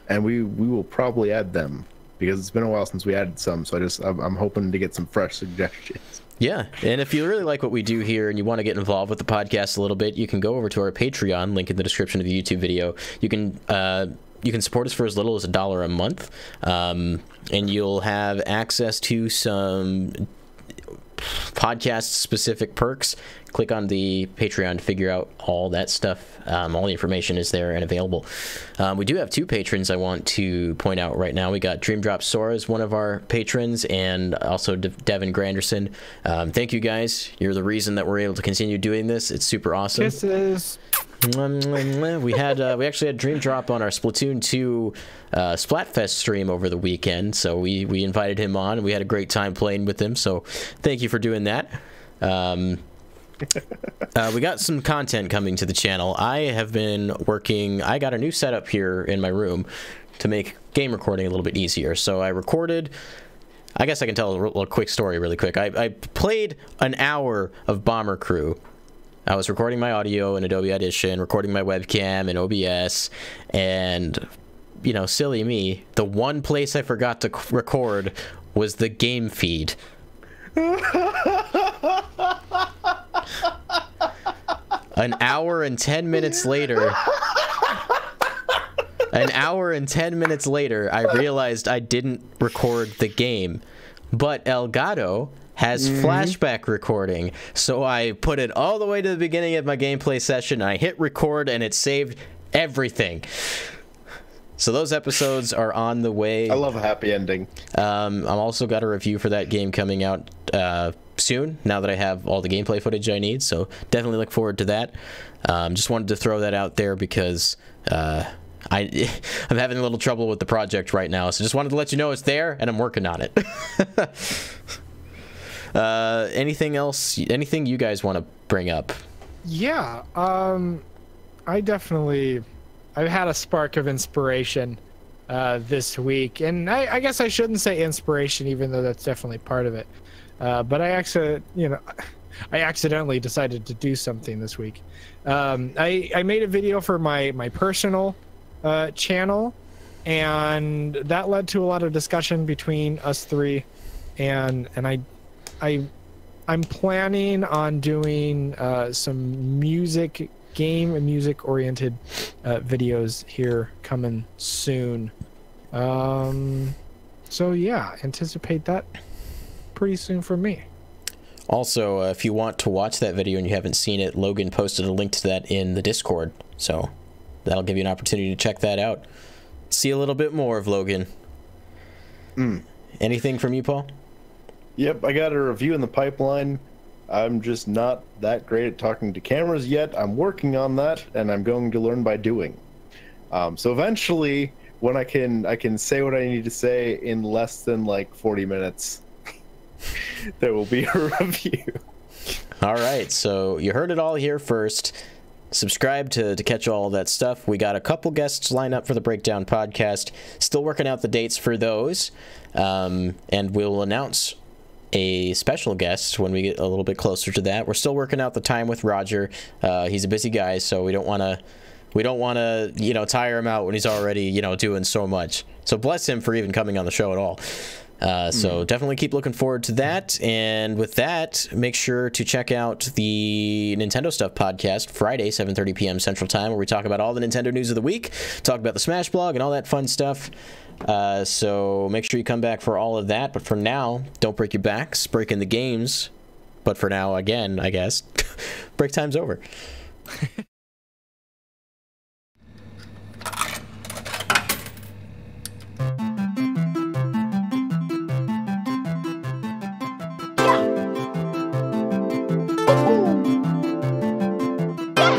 And we will probably add them, because it's been a while since we added some, so I'm hoping to get some fresh suggestions.
Yeah, and if you really like what we do here and you want to get involved with the podcast a little bit, you can go over to our Patreon, link in the description of the YouTube video. You can support us for as little as $1 a month, and you'll have access to some podcast-specific perks. Click on the Patreon to figure out all that stuff. All the information is there and available. We do have 2 patrons I want to point out right now. We got Dream Drop Sora as one of our patrons, and also Devin Granderson. Thank you guys. You're the reason that we're able to continue doing this. It's super awesome.
Kisses.
We actually had Dream Drop on our Splatoon 2 Splatfest stream over the weekend, so we invited him on, and we had a great time playing with him, so thank you for doing that. We got some content coming to the channel. I have been working, I got a new setup here in my room to make game recording a little bit easier. So I recorded, I guess I can tell a quick story really quick. I played an hour of Bomber Crew. I was recording my audio in Adobe Audition, recording my webcam in OBS, and, you know, silly me, the one place I forgot to record was the game feed. An hour and 10 minutes later, I realized I didn't record the game. But Elgato has flashback recording, so I put it all the way to the beginning of my gameplay session. I hit record, and it saved everything. So those episodes are on the way.
I love a happy ending.
I'm also got a review for that game coming out soon, now that I have all the gameplay footage I need, so definitely look forward to that. Just wanted to throw that out there because I'm having a little trouble with the project right now, so just wanted to let you know it's there and I'm working on it. Anything else, anything you guys want to bring up?
Yeah, I've had a spark of inspiration this week, and I guess I shouldn't say inspiration, even though that's definitely part of it. But I accidentally decided to do something this week. I made a video for my personal channel, and that led to a lot of discussion between us three, and I'm planning on doing some game and music oriented videos here coming soon. So yeah, anticipate that pretty soon for me.
Also, if you want to watch that video and you haven't seen it, Logan posted a link to that in the Discord, so that'll give you an opportunity to check that out. See a little bit more of Logan. Anything from you, Paul?
Yep, I got a review in the pipeline. I'm just not that great at talking to cameras yet. I'm working on that, and I'm going to learn by doing. So eventually, when I can say what I need to say in less than like 40 minutes, there will be a review.
All right, so you heard it all here first. Subscribe to catch all that stuff. We got a couple guests lined up for the Breakdown podcast. Still working out the dates for those, and we'll announce a special guest when we get a little bit closer to that. We're still working out the time with Roger. He's a busy guy, so we don't want to tire him out when he's already doing so much. So bless him for even coming on the show at all. So definitely keep looking forward to that. And with that, make sure to check out the Nintendo Stuff podcast Friday, 7:30 p.m. Central Time, where we talk about all the Nintendo news of the week, talk about the Smash blog and all that fun stuff. So make sure you come back for all of that. But for now, don't break your backs, break in the games. But for now, again, I guess, break time's over.
Oh!